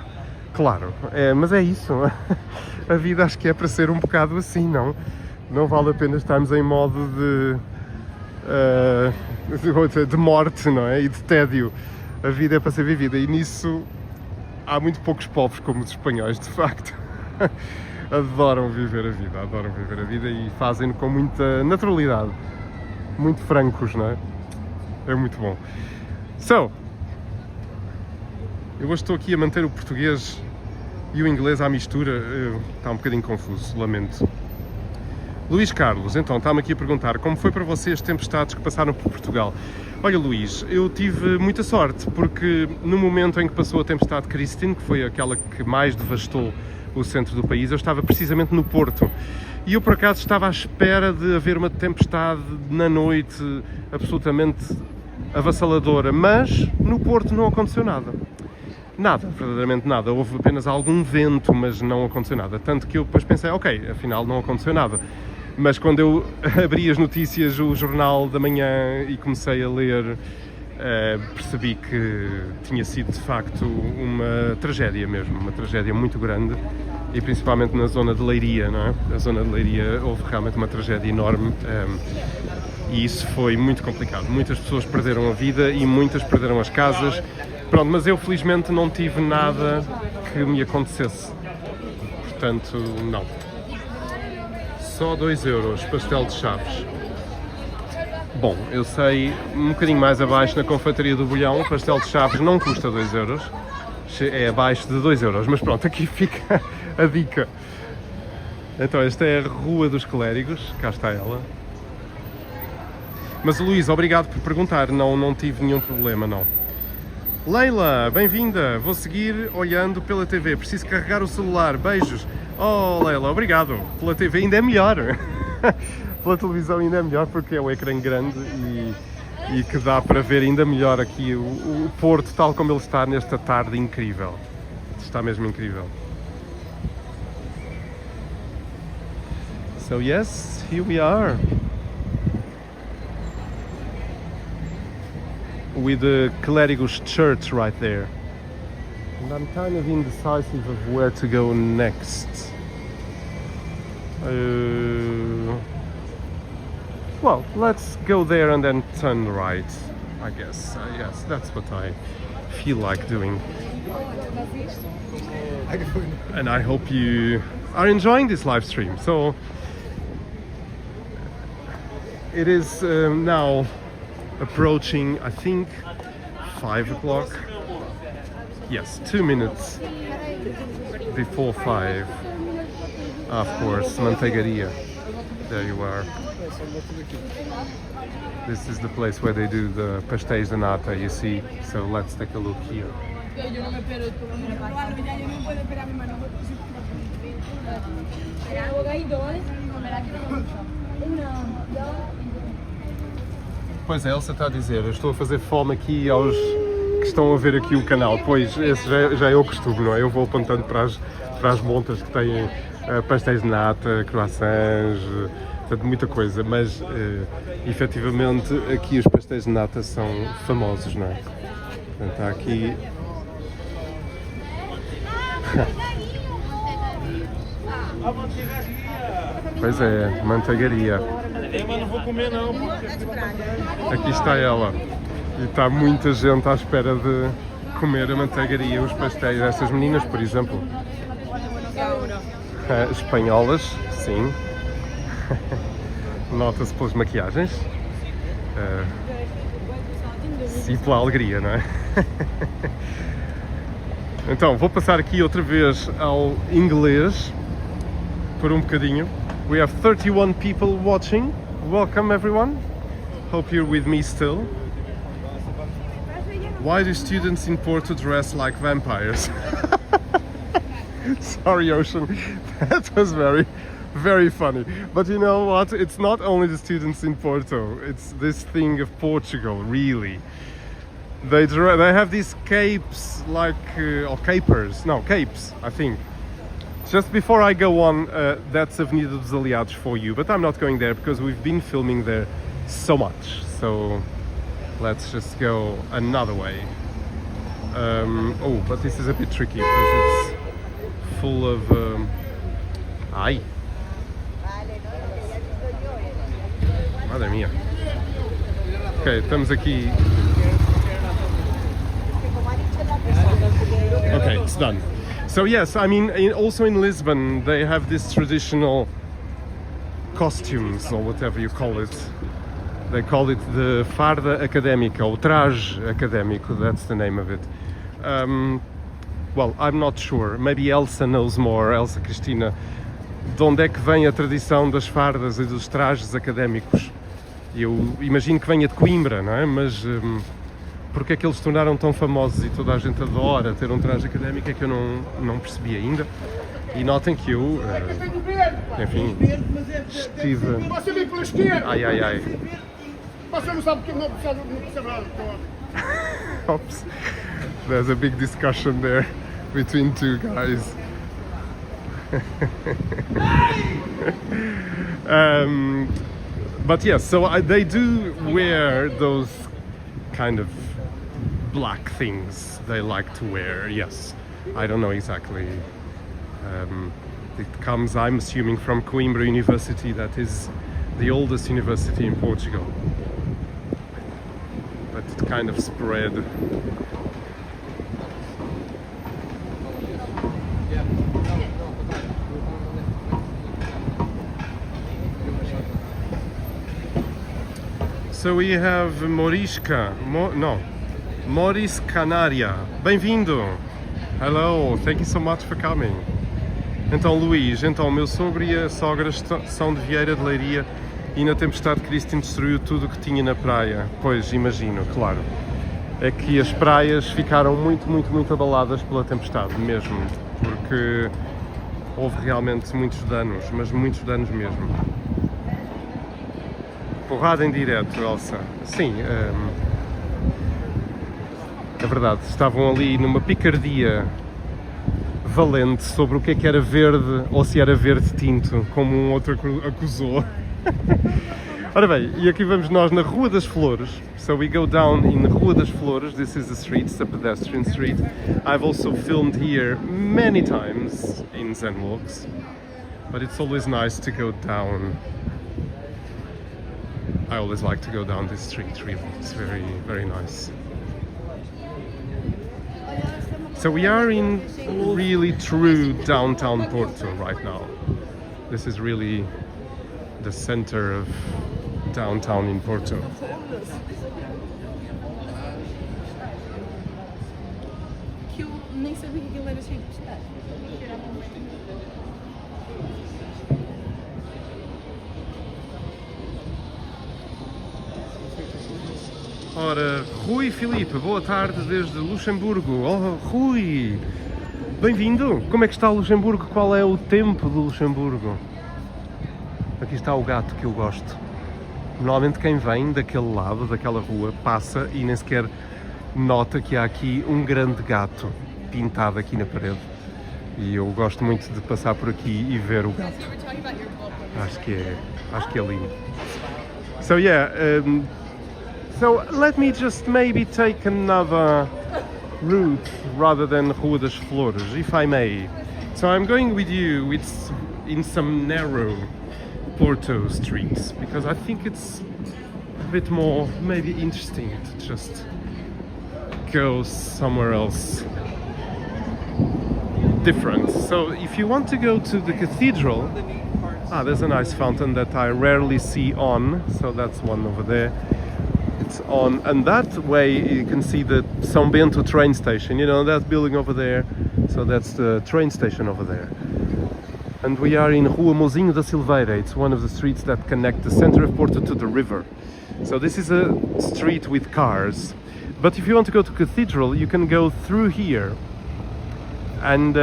Speaker 1: Claro, mas é isso. A vida acho que é para ser um bocado assim, não? Não vale a pena estarmos em modo de morte, não é? E de tédio. A vida é para ser vivida e nisso há muito poucos povos como os espanhóis, de facto. Adoram viver a vida e fazem-no com muita naturalidade. Muito francos, não é? É muito bom. Eu hoje estou aqui a manter o português e o inglês à mistura. Está um bocadinho confuso, lamento. Luís Carlos, então, está-me aqui a perguntar como foi para vocês as tempestades que passaram por Portugal? Olha, Luís, eu tive muita sorte, porque no momento em que passou a tempestade Christine, que foi aquela que mais devastou o centro do país, eu estava precisamente no Porto. E eu, por acaso, estava à espera de haver uma tempestade na noite absolutamente avassaladora, mas no Porto não aconteceu nada. Nada, verdadeiramente nada. Houve apenas algum vento, mas não aconteceu nada. Tanto que eu depois pensei, ok, afinal não aconteceu nada. Mas quando eu abri as notícias, o jornal da manhã e comecei a ler, percebi que tinha sido de facto uma tragédia mesmo, uma tragédia muito grande. E principalmente na zona de Leiria, não é? Na zona de Leiria houve realmente uma tragédia enorme. E isso foi muito complicado. Muitas pessoas perderam a vida e muitas perderam as casas. Pronto, mas eu felizmente não tive nada que me acontecesse. Portanto, não. Só 2 euros, pastel de chaves. Bom, eu sei, um bocadinho mais abaixo na confeitaria do Bolhão, o pastel de chaves não custa 2 euros. É abaixo de 2 euros, mas pronto, aqui fica a dica. Então, esta é a Rua dos Clérigos, cá está ela. Mas, Luís, obrigado por perguntar, não tive nenhum problema, não. Leila, bem-vinda, vou seguir olhando pela TV, preciso carregar o celular, beijos. Oh, Leila, obrigado, pela TV ainda é melhor. Pela televisão ainda é melhor porque é um ecrã grande e que dá para ver ainda melhor aqui o Porto tal como ele está nesta tarde incrível. Está mesmo incrível. So yes, here we are. With the Clérigos church right there. And I'm kind of indecisive of where to go next. Well, let's go there and then turn right, I guess. Yes, that's what I feel like doing. And I hope you are enjoying this live stream. So, it is now approaching, I think, 5 o'clock. Yes, 2 minutes before 5. Of course, Manteigaria. There you are. This is the place where they do the pastéis de nata, you see. So let's take a look here. Pois é, Elsa está a dizer, eu estou a fazer fome aqui aos que estão a ver aqui o canal. Pois, esse já é o costume, não é? Eu vou apontando para as montas que têm pastéis de nata, croissants, portanto, muita coisa, mas efetivamente aqui os pastéis de nata são famosos, não é? Portanto, está aqui... Pois é, manteigaria.
Speaker 2: Mas não vou comer não.
Speaker 1: Aqui está ela. E está muita gente à espera de comer a manteigaria, os pastéis. Estas meninas, por exemplo. Espanholas, sim. Nota-se pelas maquiagens. E pela alegria, não é? Então, vou passar aqui outra vez ao inglês. Por um bocadinho. We have 31 people watching. Welcome everyone. Hope you're with me still. Why do students in Porto dress like vampires? Sorry, Ocean. That was very, very funny. But you know what? It's not only the students in Porto. It's this thing of Portugal, really. They have these capes like, or capers. No, capes, I think. Just before I go on, that's Avenida dos Aliados for you, but I'm not going there because we've been filming there so much. So let's just go another way. Oh, but this is a bit tricky because it's full of ai, madre mia. Ok, estamos aqui. Okay, it's done. So yes, I mean, also in Lisbon they have this traditional costumes or whatever you call it. They call it the farda académica, ou traje académico, that's the name of it. Well, I'm not sure. Maybe Elsa knows more, Elsa Cristina. De onde é que vem a tradição das fardas e dos trajes académicos? Eu imagino que venha de Coimbra, não é? Mas porque é que eles se tornaram tão famosos e toda a gente adora ter um traje académico é que eu não percebi ainda. E notem que eu, enfim, estive... Ai, ai, ai.
Speaker 2: Você não sabe que não precisa nada.
Speaker 1: Oops. There's a big discussion there between two guys. But yes, so they do wear those kind of black things they like to wear, yes. I don't know exactly. It comes, I'm assuming, from Coimbra University, that is the oldest university in Portugal. But it kind of spread. So we have Morisca, Moris Canaria. Bem-vindo! Hello, thank you so much for coming. Então, Luís, meu sogro e a sogra são de Vieira de Leiria e na tempestade Cristo destruiu tudo o que tinha na praia. Pois, imagino, claro. É que as praias ficaram muito abaladas pela tempestade mesmo, porque houve realmente muitos danos, mas muitos danos mesmo. Porrada em direto, Elsa. Sim, é verdade, estavam ali numa picardia valente sobre o que é que era verde ou se era verde tinto, como um outro acusou. Ora bem, e aqui vamos nós na Rua das Flores. So we go down in Rua das Flores. This is the street, it's a pedestrian street. I've also filmed here many times in Zen Walks, but it's always nice to go down. I always like to go down this street, really. It's very nice. So we are in really true downtown Porto right now. This is really the center of downtown in Porto.
Speaker 3: Que eu nem sabia que aquilo era cheio de pescar.
Speaker 1: Ora, Rui Filipe, boa tarde desde Luxemburgo. Oh, Rui! Bem-vindo! Como é que está Luxemburgo? Qual é o tempo de Luxemburgo? Aqui está o gato que eu gosto. Normalmente quem vem daquele lado, daquela rua, passa e nem sequer nota que há aqui um grande gato pintado aqui na parede. E eu gosto muito de passar por aqui e ver o gato. Acho que é lindo. So yeah, so let me just maybe take another route rather than Rua das Flores, if I may. So I'm going with you in some narrow Porto streets, because I think it's a bit more maybe interesting to just go somewhere else different. So if you want to go to the cathedral, there's a nice fountain that I rarely see on, so that's one over there. It's on, and that way you can see the São Bento train station, you know, that building over there. So that's the train station over there. And we are in Rua Mozinho da Silveira. It's one of the streets that connect the center of Porto to the river. So this is a street with cars. But if you want to go to Cathedral, you can go through here. And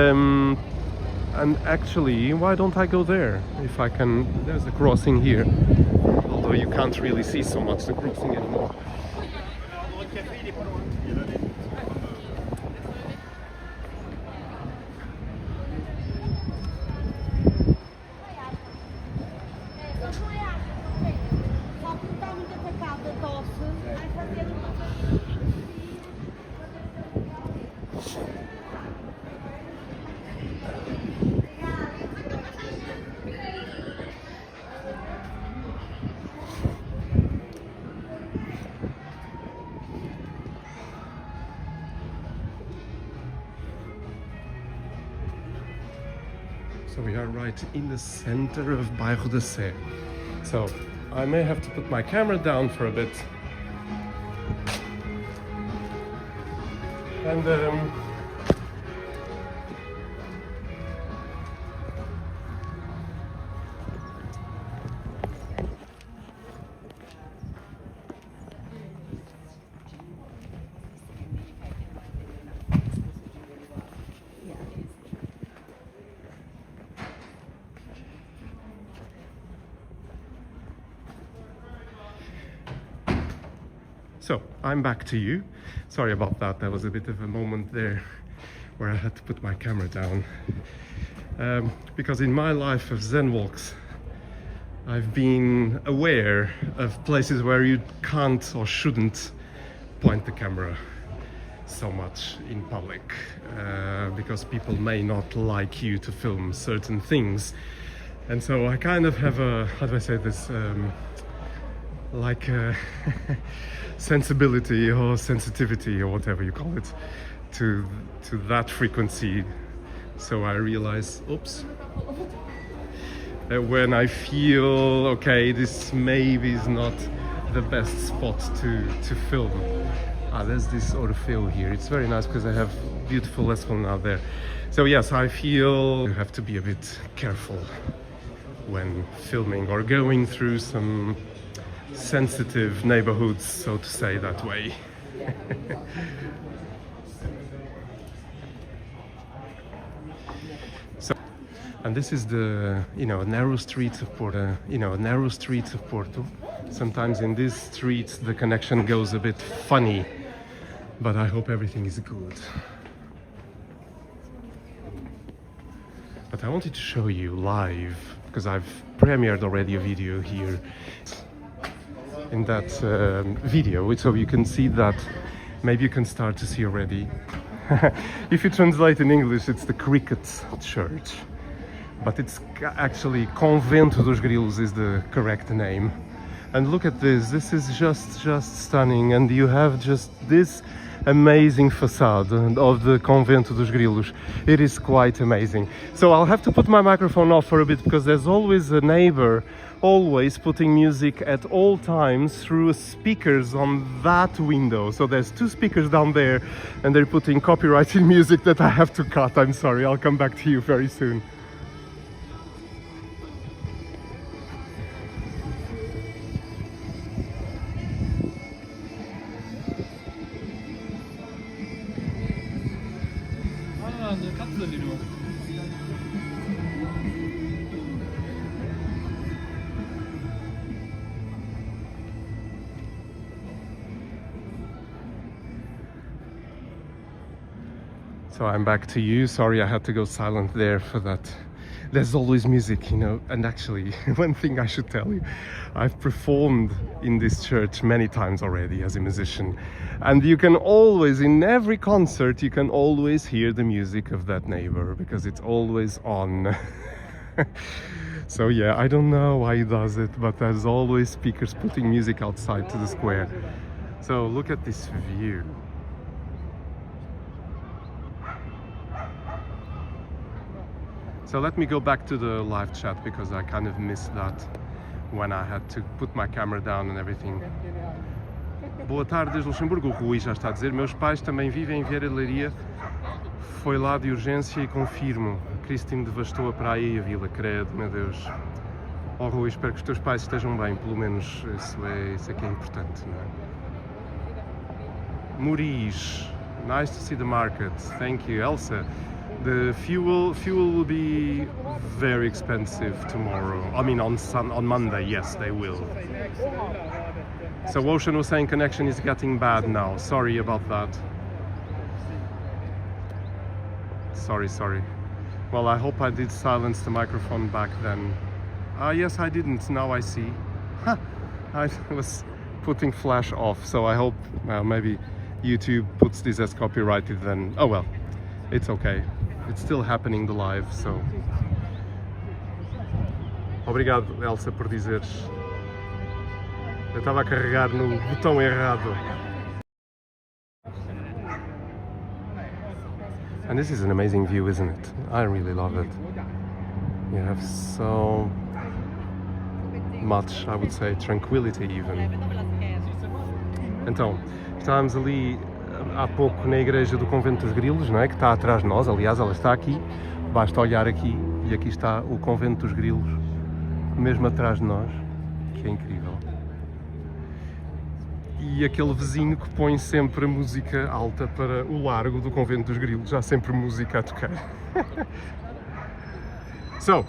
Speaker 1: actually, why don't I go there? If I can, there's a crossing here. Although you can't really see so much the crossing anymore. So we are right in the center of Bairro da Sé. So I may have to put my camera down for a bit. And so I'm back to you. Sorry about that. There was a bit of a moment there where I had to put my camera down. Because in my life of Zen walks, I've been aware of places where you can't or shouldn't point the camera so much in public, because people may not like you to film certain things. And so I kind of have a, how do I say this, like a sensibility or sensitivity or whatever you call it to that frequency. So I realize, oops, that when I feel okay, this maybe is not the best spot to film. There's this Orfeo here. It's very nice because I have beautiful esplanade there. So yes, I feel you have to be a bit careful when filming or going through some sensitive neighborhoods, so to say, that way. So, and this is the, narrow streets of Porto, narrow streets of Porto. Sometimes in these streets the connection goes a bit funny, but I hope everything is good. But I wanted to show you live, because I've premiered already a video here. In that video, so you can see that, maybe you can start to see already. If you translate in English, it's the Cricket Church, but it's actually Convento dos Grilos is the correct name. And look at this, this is just stunning, and you have just this amazing facade of the Convento dos Grilos. It is quite amazing. So I'll have to put my microphone off for a bit, because there's always a neighbor always putting music at all times through speakers on that window. So there's two speakers down there, and they're putting copyrighted music that I have to cut. I'm sorry, I'll come back to you very soon. So I'm back to you. Sorry, I had to go silent there for that. There's always music, and actually, one thing I should tell you, I've performed in this church many times already as a musician, and you can always, in every concert, you can always hear the music of that neighbor, because it's always on. So yeah, I don't know why he does it, but there's always speakers putting music outside to the square. So look at this view. So let me go back to the live chat, because I kind of missed that when I had to put my camera down and everything. Boa tarde desde Luxemburgo, o Rui já está a dizer. Meus pais também vivem em Vieira de Leiria. Foi lá de urgência e confirmo. Cristo me devastou a praia e a vila, credo, meu Deus. Oh Rui, espero que os teus pais estejam bem, pelo menos isso é que é importante, não é? Muris, nice to see the market. Thank you, Elsa. The fuel will be very expensive tomorrow. I mean on Monday, yes, they will. So Ocean was saying connection is getting bad now. Sorry about that. Sorry. Well, I hope I did silence the microphone back then. Yes, I didn't. Now I see. I was putting flash off, so I hope maybe YouTube puts this as copyrighted then. Oh well, it's okay. It's still happening the live, so. Obrigado, Elsa, por dizeres. Eu estava a carregar no botão errado. And this is an amazing view, isn't it? I really love it. You have so much, I would say, tranquility even. Então, estávamos ali há pouco na igreja do Convento dos Grilos, não é? Que está atrás de nós, aliás, ela está aqui. Basta olhar aqui e aqui está o Convento dos Grilos, mesmo atrás de nós, que é incrível. E aquele vizinho que põe sempre música alta para o largo do Convento dos Grilos, há sempre música a tocar. So,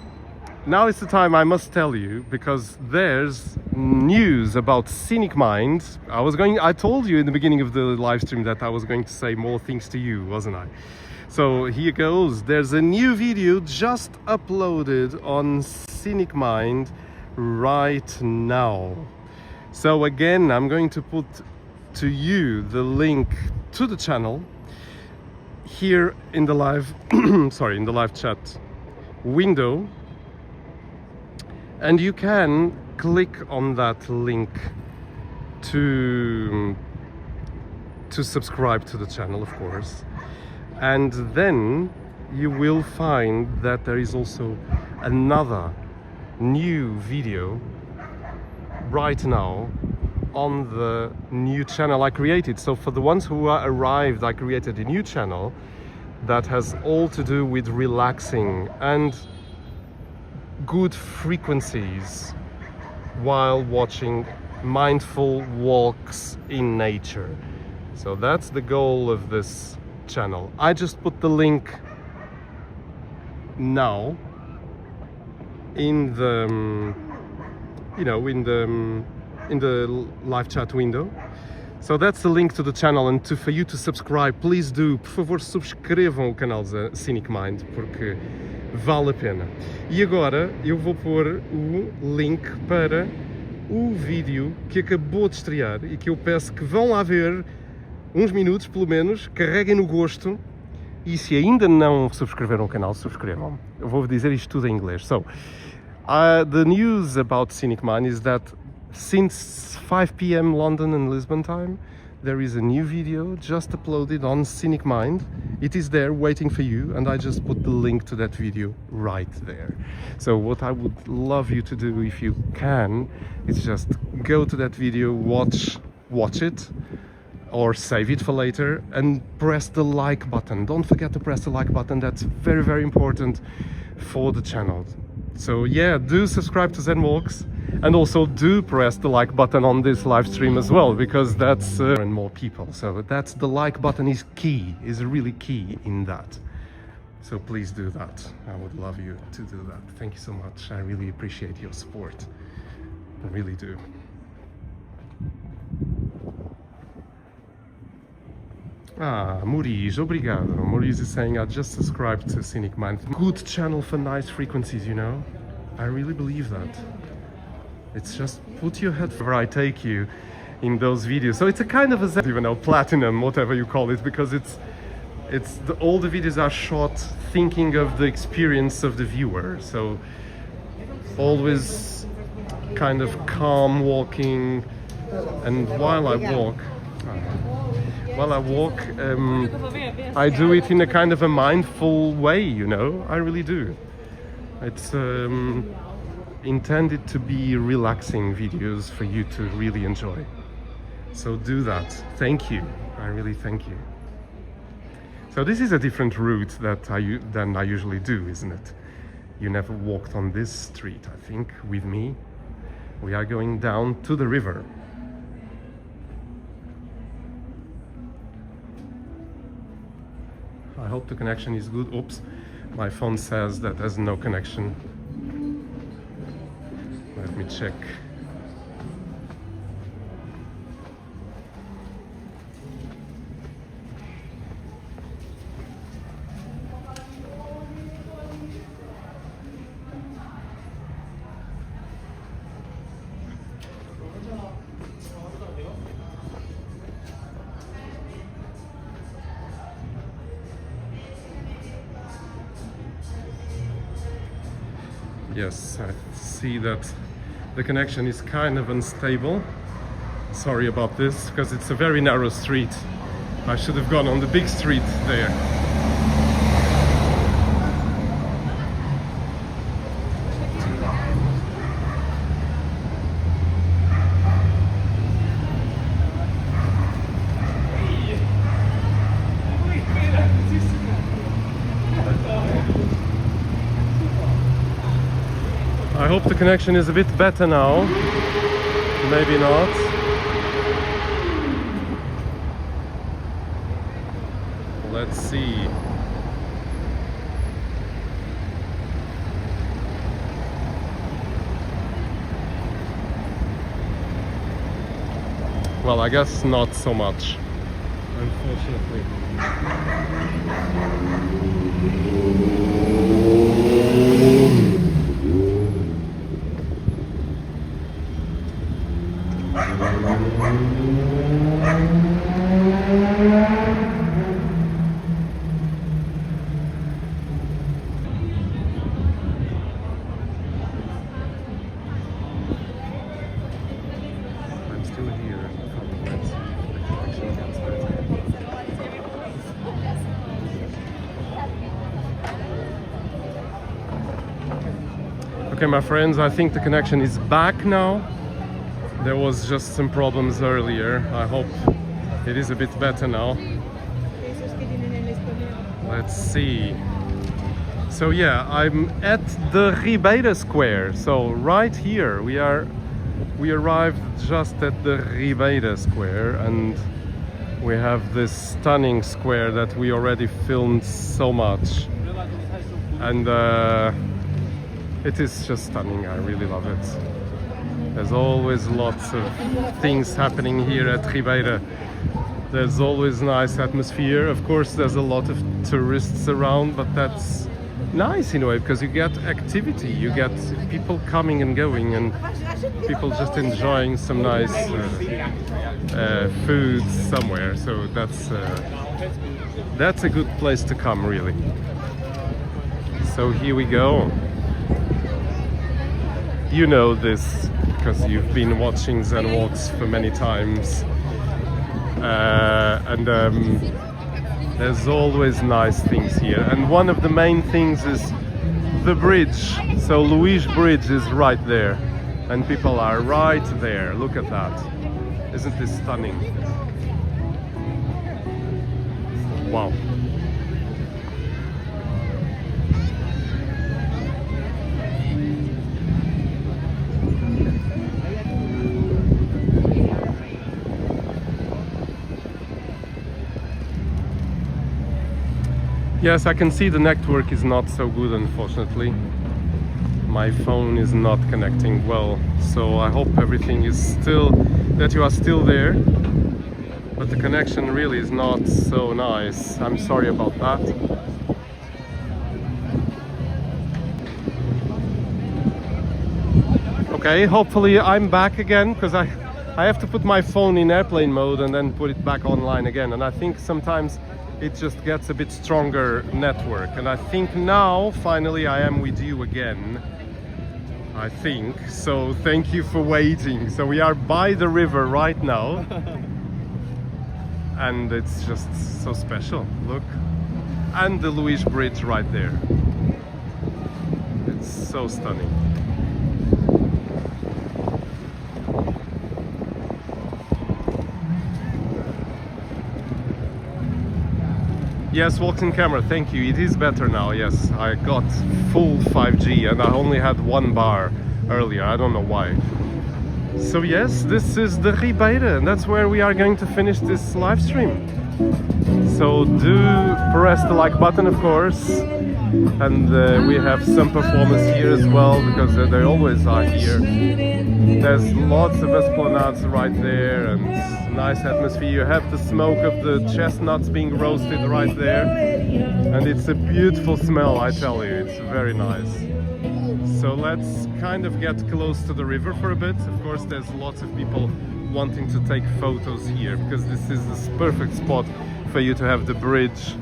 Speaker 1: now is the time I must tell you, because there's news about Scenic Mind. I told you in the beginning of the live stream that I was going to say more things to you, wasn't I? So here goes. There's a new video just uploaded on Scenic Mind right now. So again, I'm going to put to you the link to the channel here in the live in the live chat window, and you can click on that link to subscribe to the channel, of course, and then you will find that there is also another new video right now on the new channel I created. So for the ones who are arrived, I created a new channel that has all to do with relaxing and good frequencies while watching mindful walks in nature. So that's the goal of this channel. I just put the link now in the in the live chat window. So that's the link to the channel, and for you to subscribe, please do, por favor, subscrevam o canal da Scenic Mind, porque vale a pena. E agora eu vou pôr o link para o vídeo que acabou de estrear e que eu peço que vão lá ver uns minutos, pelo menos, carreguem no gosto, e se ainda não subscreveram o canal, subscrevam. Eu vou dizer isto tudo em inglês. So, the news about Scenic Mind is that since 5 p.m. London and Lisbon time, there is a new video just uploaded on Scenic Mind. It is there waiting for you, and I just put the link to that video right there. So what I would love you to do, if you can, is just go to that video, watch it, or save it for later, and press the like button. Don't forget to press the like button. That's very, very important for the channel. So yeah, do subscribe to Zen Walks, and also do press the like button on this live stream as well, because that's and more people. So that's the like button is key, is really key in that. So please do that. I would love you to do that. Thank you so much. I really appreciate your support. I really do. Maurice, obrigado. Maurice is saying, I just subscribed to Scenic Mind. Good channel for nice frequencies, you know? I really believe that. It's just put your head where I take you in those videos. So it's a kind of a, even though platinum, whatever you call it, because all the videos are shot thinking of the experience of the viewer. So always kind of calm walking, and while I walk, I do it in a kind of a mindful way, you know, I really do. It's intended to be relaxing videos for you to really enjoy. So do that. Thank you. I really thank you. So this is a different route than I usually do, isn't it? You never walked on this street, I think, with me. We are going down to the river. I hope the connection is good. Oops, my phone says that there's no connection. Let me check. Yes, I see that the connection is kind of unstable. Sorry about this, because it's a very narrow street. I should have gone on the big street there. hope the connection is a bit better now. Maybe not. Let's see. Well, I guess not so much, unfortunately. I'm still here. Let's see if the connection gets better. Okay, my friends, I think the connection is back now. There was just some problems earlier. I hope it is a bit better now. Let's see. So yeah, I'm at the Ribeira Square. So right here we arrived just at the Ribeira Square, and we have this stunning square that we already filmed so much. And it is just stunning. I really love it. There's always lots of things happening here at Ribeira. There's always nice atmosphere. Of course, there's a lot of tourists around, but that's nice in a way because you get activity. You get people coming and going, and people just enjoying some nice food somewhere. So that's a good place to come, really. So here we go. You know this because you've been watching Zen Walks for many times, and there's always nice things here. And one of the main things is the bridge. So Luís Bridge is right there, and people are right there. Look at that! Isn't this stunning? Wow. Yes, I can see the network is not so good, unfortunately. My phone is not connecting well, so I hope everything is still, that you are still there. But the connection really is not so nice. I'm sorry about that. Okay, hopefully I'm back again, because I have to put my phone in airplane mode and then put it back online again. And I think sometimes it just gets a bit stronger network, and I think now finally I am with you again, I think. So thank you for waiting. So we are by the river right now, and it's just so special. Look, and the Luís Bridge right there. It's so stunning. Yes, walks in camera, thank you. It is better now, yes. I got full 5G and I only had 1 bar earlier. I don't know why. So yes, this is the Ribeira, and that's where we are going to finish this live stream. So do press the like button, of course. And we have some performance here as well, because they always are here. There's lots of esplanades right there, and nice atmosphere. You have the smoke of the chestnuts being roasted right there, and it's a beautiful smell, I tell you. It's very nice. So let's kind of get close to the river for a bit. Of course, there's lots of people wanting to take photos here, because this is the perfect spot for you to have the bridge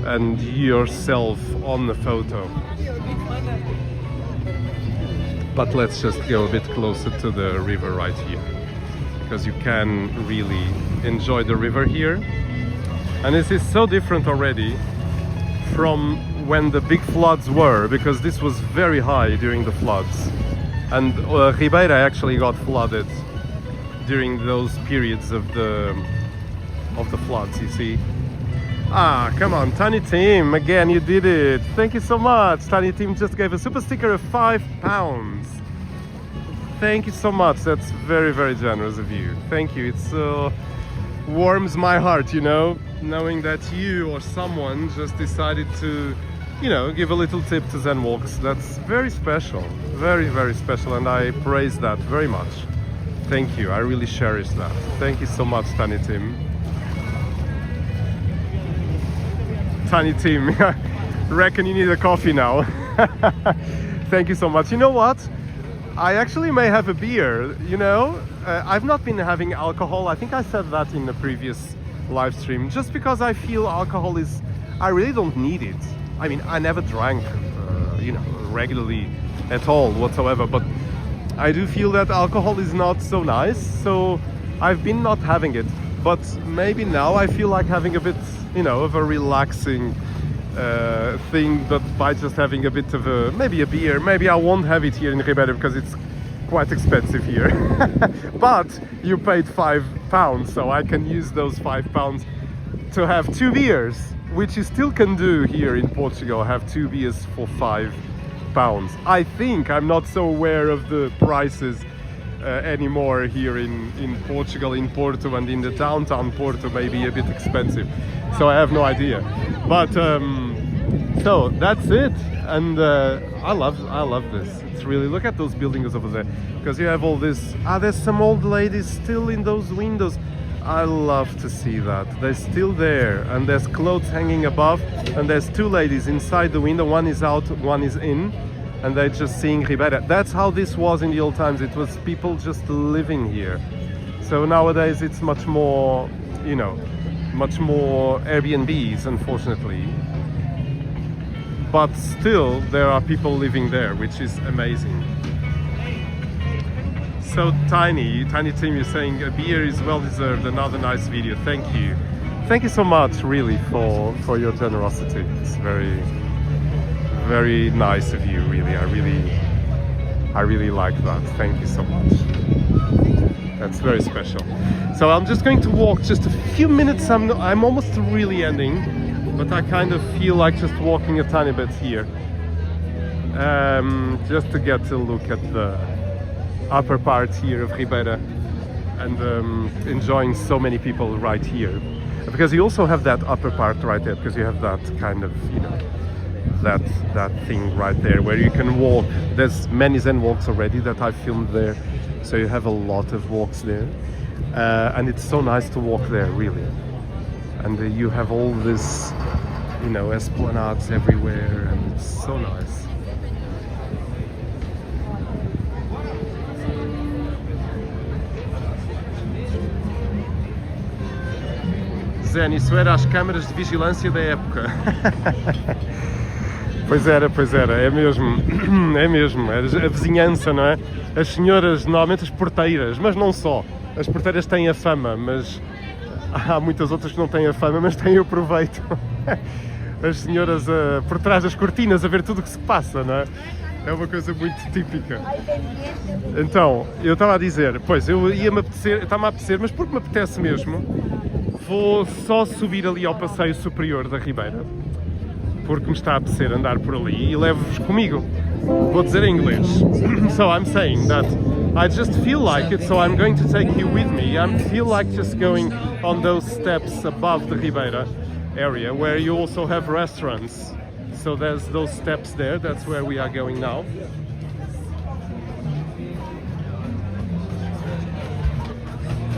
Speaker 1: and yourself on the photo. But let's just go a bit closer to the river right here, because you can really enjoy the river here. And this is so different already from when the big floods were, because this was very high during the floods, and Ribeira actually got flooded during those periods of the floods, you see. Ah, come on, Tiny Team, again you did it. Thank you so much. Tiny Team just gave a super sticker of £5. thank you so much. That's very, very generous of you. Thank you. It's warms my heart, you know, knowing that you or someone just decided to, you know, give a little tip to Zen Walks. That's very special. Very, very special, and I praise that very much. Thank you. I really cherish that. Thank you so much, Tiny Tim. Tiny Tim, reckon you need a coffee now. Thank you so much. You know what? I actually may have a beer, you know? I've not been having alcohol. I think I said that in the previous live stream. Just because I feel alcohol is... I really don't need it. I mean, I never drank, you know, regularly at all whatsoever. But I do feel that alcohol is not so nice. So I've been not having it. But maybe now I feel like having a bit, you know, of a relaxing thing, but by just having a bit of a, maybe a beer. Maybe I won't have it here in Ribeira because it's quite expensive here. But you paid £5, so I can use those £5 to have 2 beers, which you still can do here in Portugal, have 2 beers for £5. I think I'm not so aware of the prices anymore here in Portugal, in Porto, and in the downtown Porto may be a bit expensive, so I have no idea. But so that's it, and I love this. It's really, look at those buildings over there, because you have all this. There's some old ladies still in those windows. I love to see that. They're still there, and there's clothes hanging above, and there's 2 ladies inside the window. One is out, one is in, and they're just seeing Ribeira. That's how this was in the old times. It was people just living here. So nowadays it's much more, you know, much more Airbnbs, unfortunately. But still there are people living there, which is amazing. So Tiny Tim, you're saying a beer is well deserved. Another nice video. Thank you. Thank you so much, really, for your generosity. It's very, very nice of you, really. I really like that. Thank you so much. That's very special. So I'm just going to walk just a few minutes. I'm almost really ending, but I kind of feel like just walking a tiny bit here, just to get a look at the upper part here of Ribeira, and enjoying so many people right here, because you also have that upper part right there, because you have that kind of, you know, that thing right there where you can walk. There's many Zen walks already that I filmed there, so you have a lot of walks there, and it's so nice to walk there, really. And you have all this, you know, esplanades everywhere, and it's so nice. Zen, isso era as câmaras de vigilância da época. Pois era, é mesmo, é mesmo, a vizinhança, não é? As senhoras, normalmente as porteiras, mas não só. As porteiras têm a fama, mas há muitas outras que não têm a fama, mas têm o proveito. As senhoras por trás das cortinas a ver tudo o que se passa, não é? É uma coisa muito típica. Então, eu estava a dizer, pois, está-me a apetecer, mas porque me apetece mesmo, vou só subir ali ao passeio superior da Ribeira, porque me está a apetecer andar por ali, e levo-vos comigo. Vou dizer em inglês. So I'm saying that I just feel like it, so I'm going to take you with me. I feel like just going on those steps above the Ribeira area, where you also have restaurants. So there's those steps there, that's where we are going now.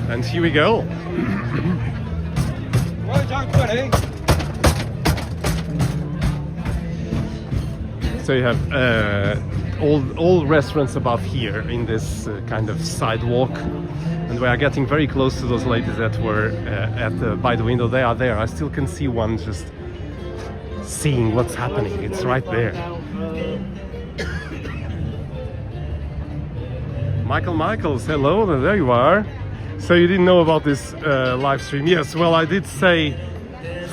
Speaker 1: And here we go. So you have all restaurants above here in this kind of sidewalk, and we are getting very close to those ladies that were by the window. They are there. I still can see one just seeing what's happening. It's right there. Michaels, hello, there you are. So you didn't know about this live stream? Yes, well, I did say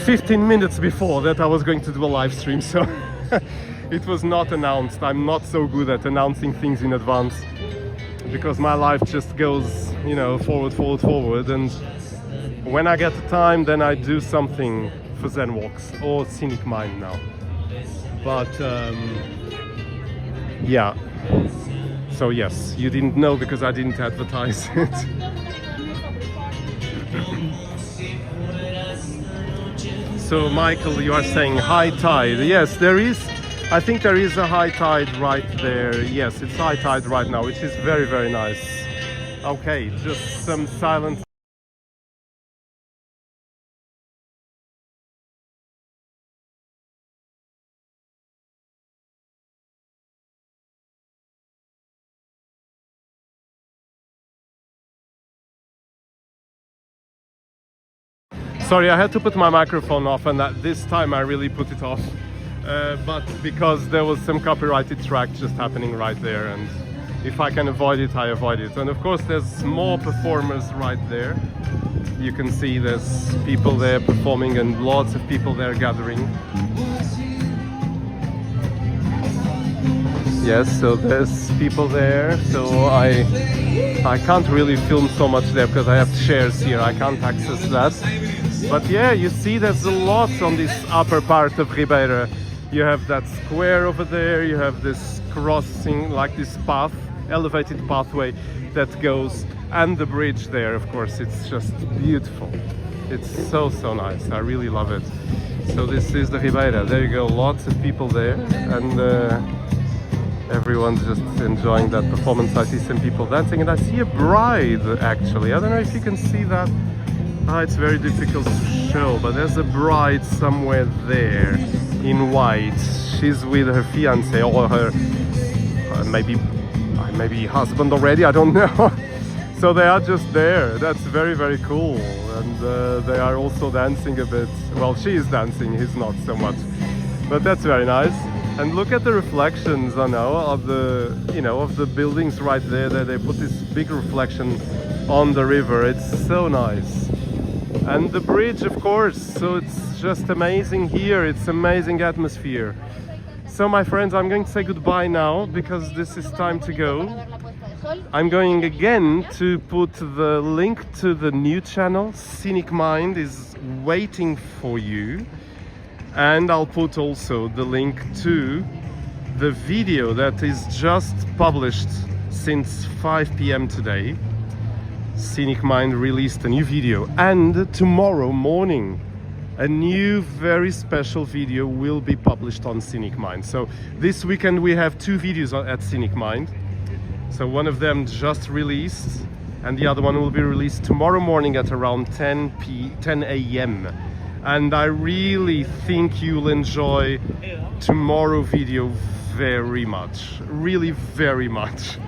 Speaker 1: 15 minutes before that I was going to do a live stream, so it was not announced. I'm not so good at announcing things in advance, because my life just goes, you know, forward, and when I get the time, then I do something for Zen Walks or Scenic Mind now. But yeah, So yes, you didn't know because I didn't advertise it. So Michael, you are saying high tide. Yes, there is. I think there is a high tide right there. Yes, it's high tide right now, which is very, very nice. Okay, just some silence. Sorry, I had to put my microphone off, and at this time I really put it off. But because there was some copyrighted track just happening right there, and if I can avoid it, I avoid it. And of course there's more performers right there. You can see there's people there performing and lots of people there gathering. Yes, so there's people there, so I can't really film so much there because I have chairs here, I can't access that. But yeah, you see there's a lot on this upper part of Ribeira. You have that square over there, you have this crossing, like this path, elevated pathway that goes, and the bridge there, of course. It's just beautiful. It's so nice. I really love it. So this is the Ribeira. There you go, lots of people there, and everyone's just enjoying that performance. I see some people dancing, and I see a bride actually. I don't know if you can see that. It's very difficult to show, but there's a bride somewhere there in white. She's with her fiancé or her maybe husband already, I don't know. So they are just there. That's very, very cool. And they are also dancing a bit. Well, she is dancing, he's not so much. But that's very nice. And look at the reflections, I know, of the, of the buildings right there. They put this big reflection on the river. It's so nice. And the bridge, of course, so it's just amazing here. It's amazing atmosphere. So my friends, I'm going to say goodbye now because this is time to go. I'm going again to put the link to the new channel. Scenic Mind is waiting for you. And I'll put also the link to the video that is just published since 5 p.m. today. Scenic Mind released a new video, and tomorrow morning a new very special video will be published on Scenic Mind. So this weekend we have 2 videos at Scenic Mind. So one of them just released and the other one will be released tomorrow morning at around 10 a.m. and I really think you'll enjoy tomorrow's video very much, really very much.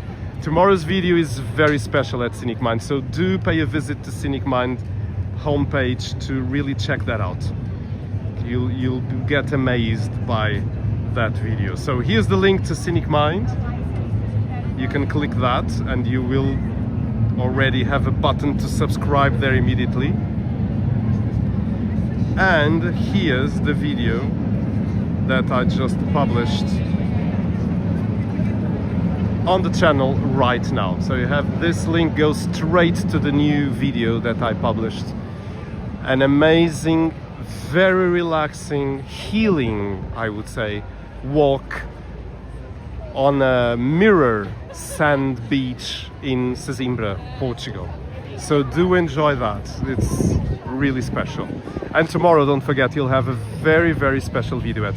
Speaker 1: Tomorrow's video is very special at Scenic Mind, so do pay a visit to Scenic Mind homepage to really check that out. You'll get amazed by that video. So here's the link to Scenic Mind. You can click that and you will already have a button to subscribe there immediately. And here's the video that I just published on the channel right now. So you have this link goes straight to the new video that I published. An amazing, very relaxing, healing, I would say, walk on a mirror sand beach in Sesimbra, Portugal. So do enjoy that. It's really special. And tomorrow, don't forget, you'll have a very, very special video at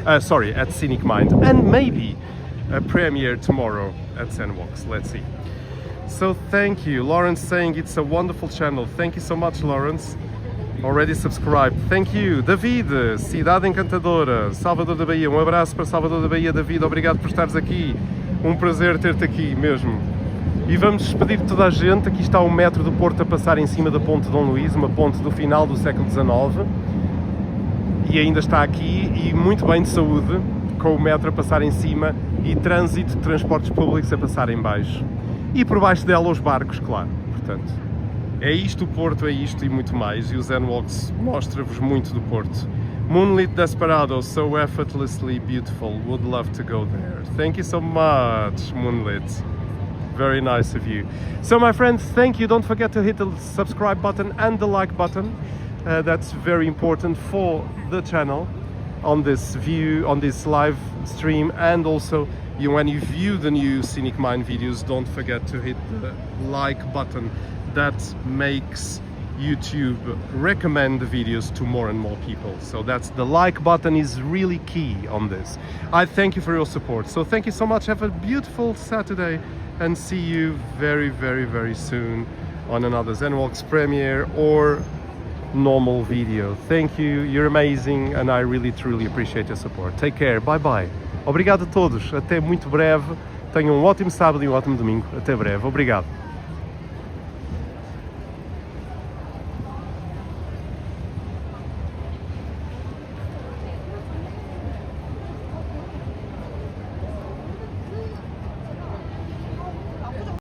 Speaker 1: at Scenic Mind, and maybe a premiere tomorrow at Zenwalks. Let's see. So thank you. Lawrence saying it's a wonderful channel. Thank you so much, Lawrence. Already subscribed. Thank you. David, Cidade Encantadora, Salvador da Bahia. Abraço para Salvador da Bahia, David. Obrigado por estares aqui. Prazer ter-te aqui mesmo. E vamos despedir toda a gente. Aqui está o metro do Porto a passar em cima da ponte Dom Luís, uma ponte do final do século XIX. E ainda está aqui, e muito bem de saúde, com o metro a passar em cima e trânsito de transportes públicos a passar em baixo. E por baixo dela os barcos, claro. Portanto, é isto o Porto, é isto e muito mais. E o Zenwalks mostra-vos muito do Porto. Moonlit Desperado, so effortlessly beautiful. Would love to go there. Thank you so much, Moonlit. Very nice of you. So my friends, thank you. Don't forget to hit the subscribe button and the like button. That's very important for the channel on this live stream, and also when you view the new Scenic Mind videos, don't forget to hit the like button. That makes YouTube recommend the videos to more and more people. So that's the like button is really key on this. I thank you for your support. So thank you so much. Have a beautiful Saturday and see you very, very, very soon on another Zenwalks premiere or normal video. Thank you. You're amazing and I really, truly appreciate your support. Take care. Bye bye. Obrigado a todos. Até muito breve. Tenham um ótimo sábado e um ótimo domingo. Até breve. Obrigado.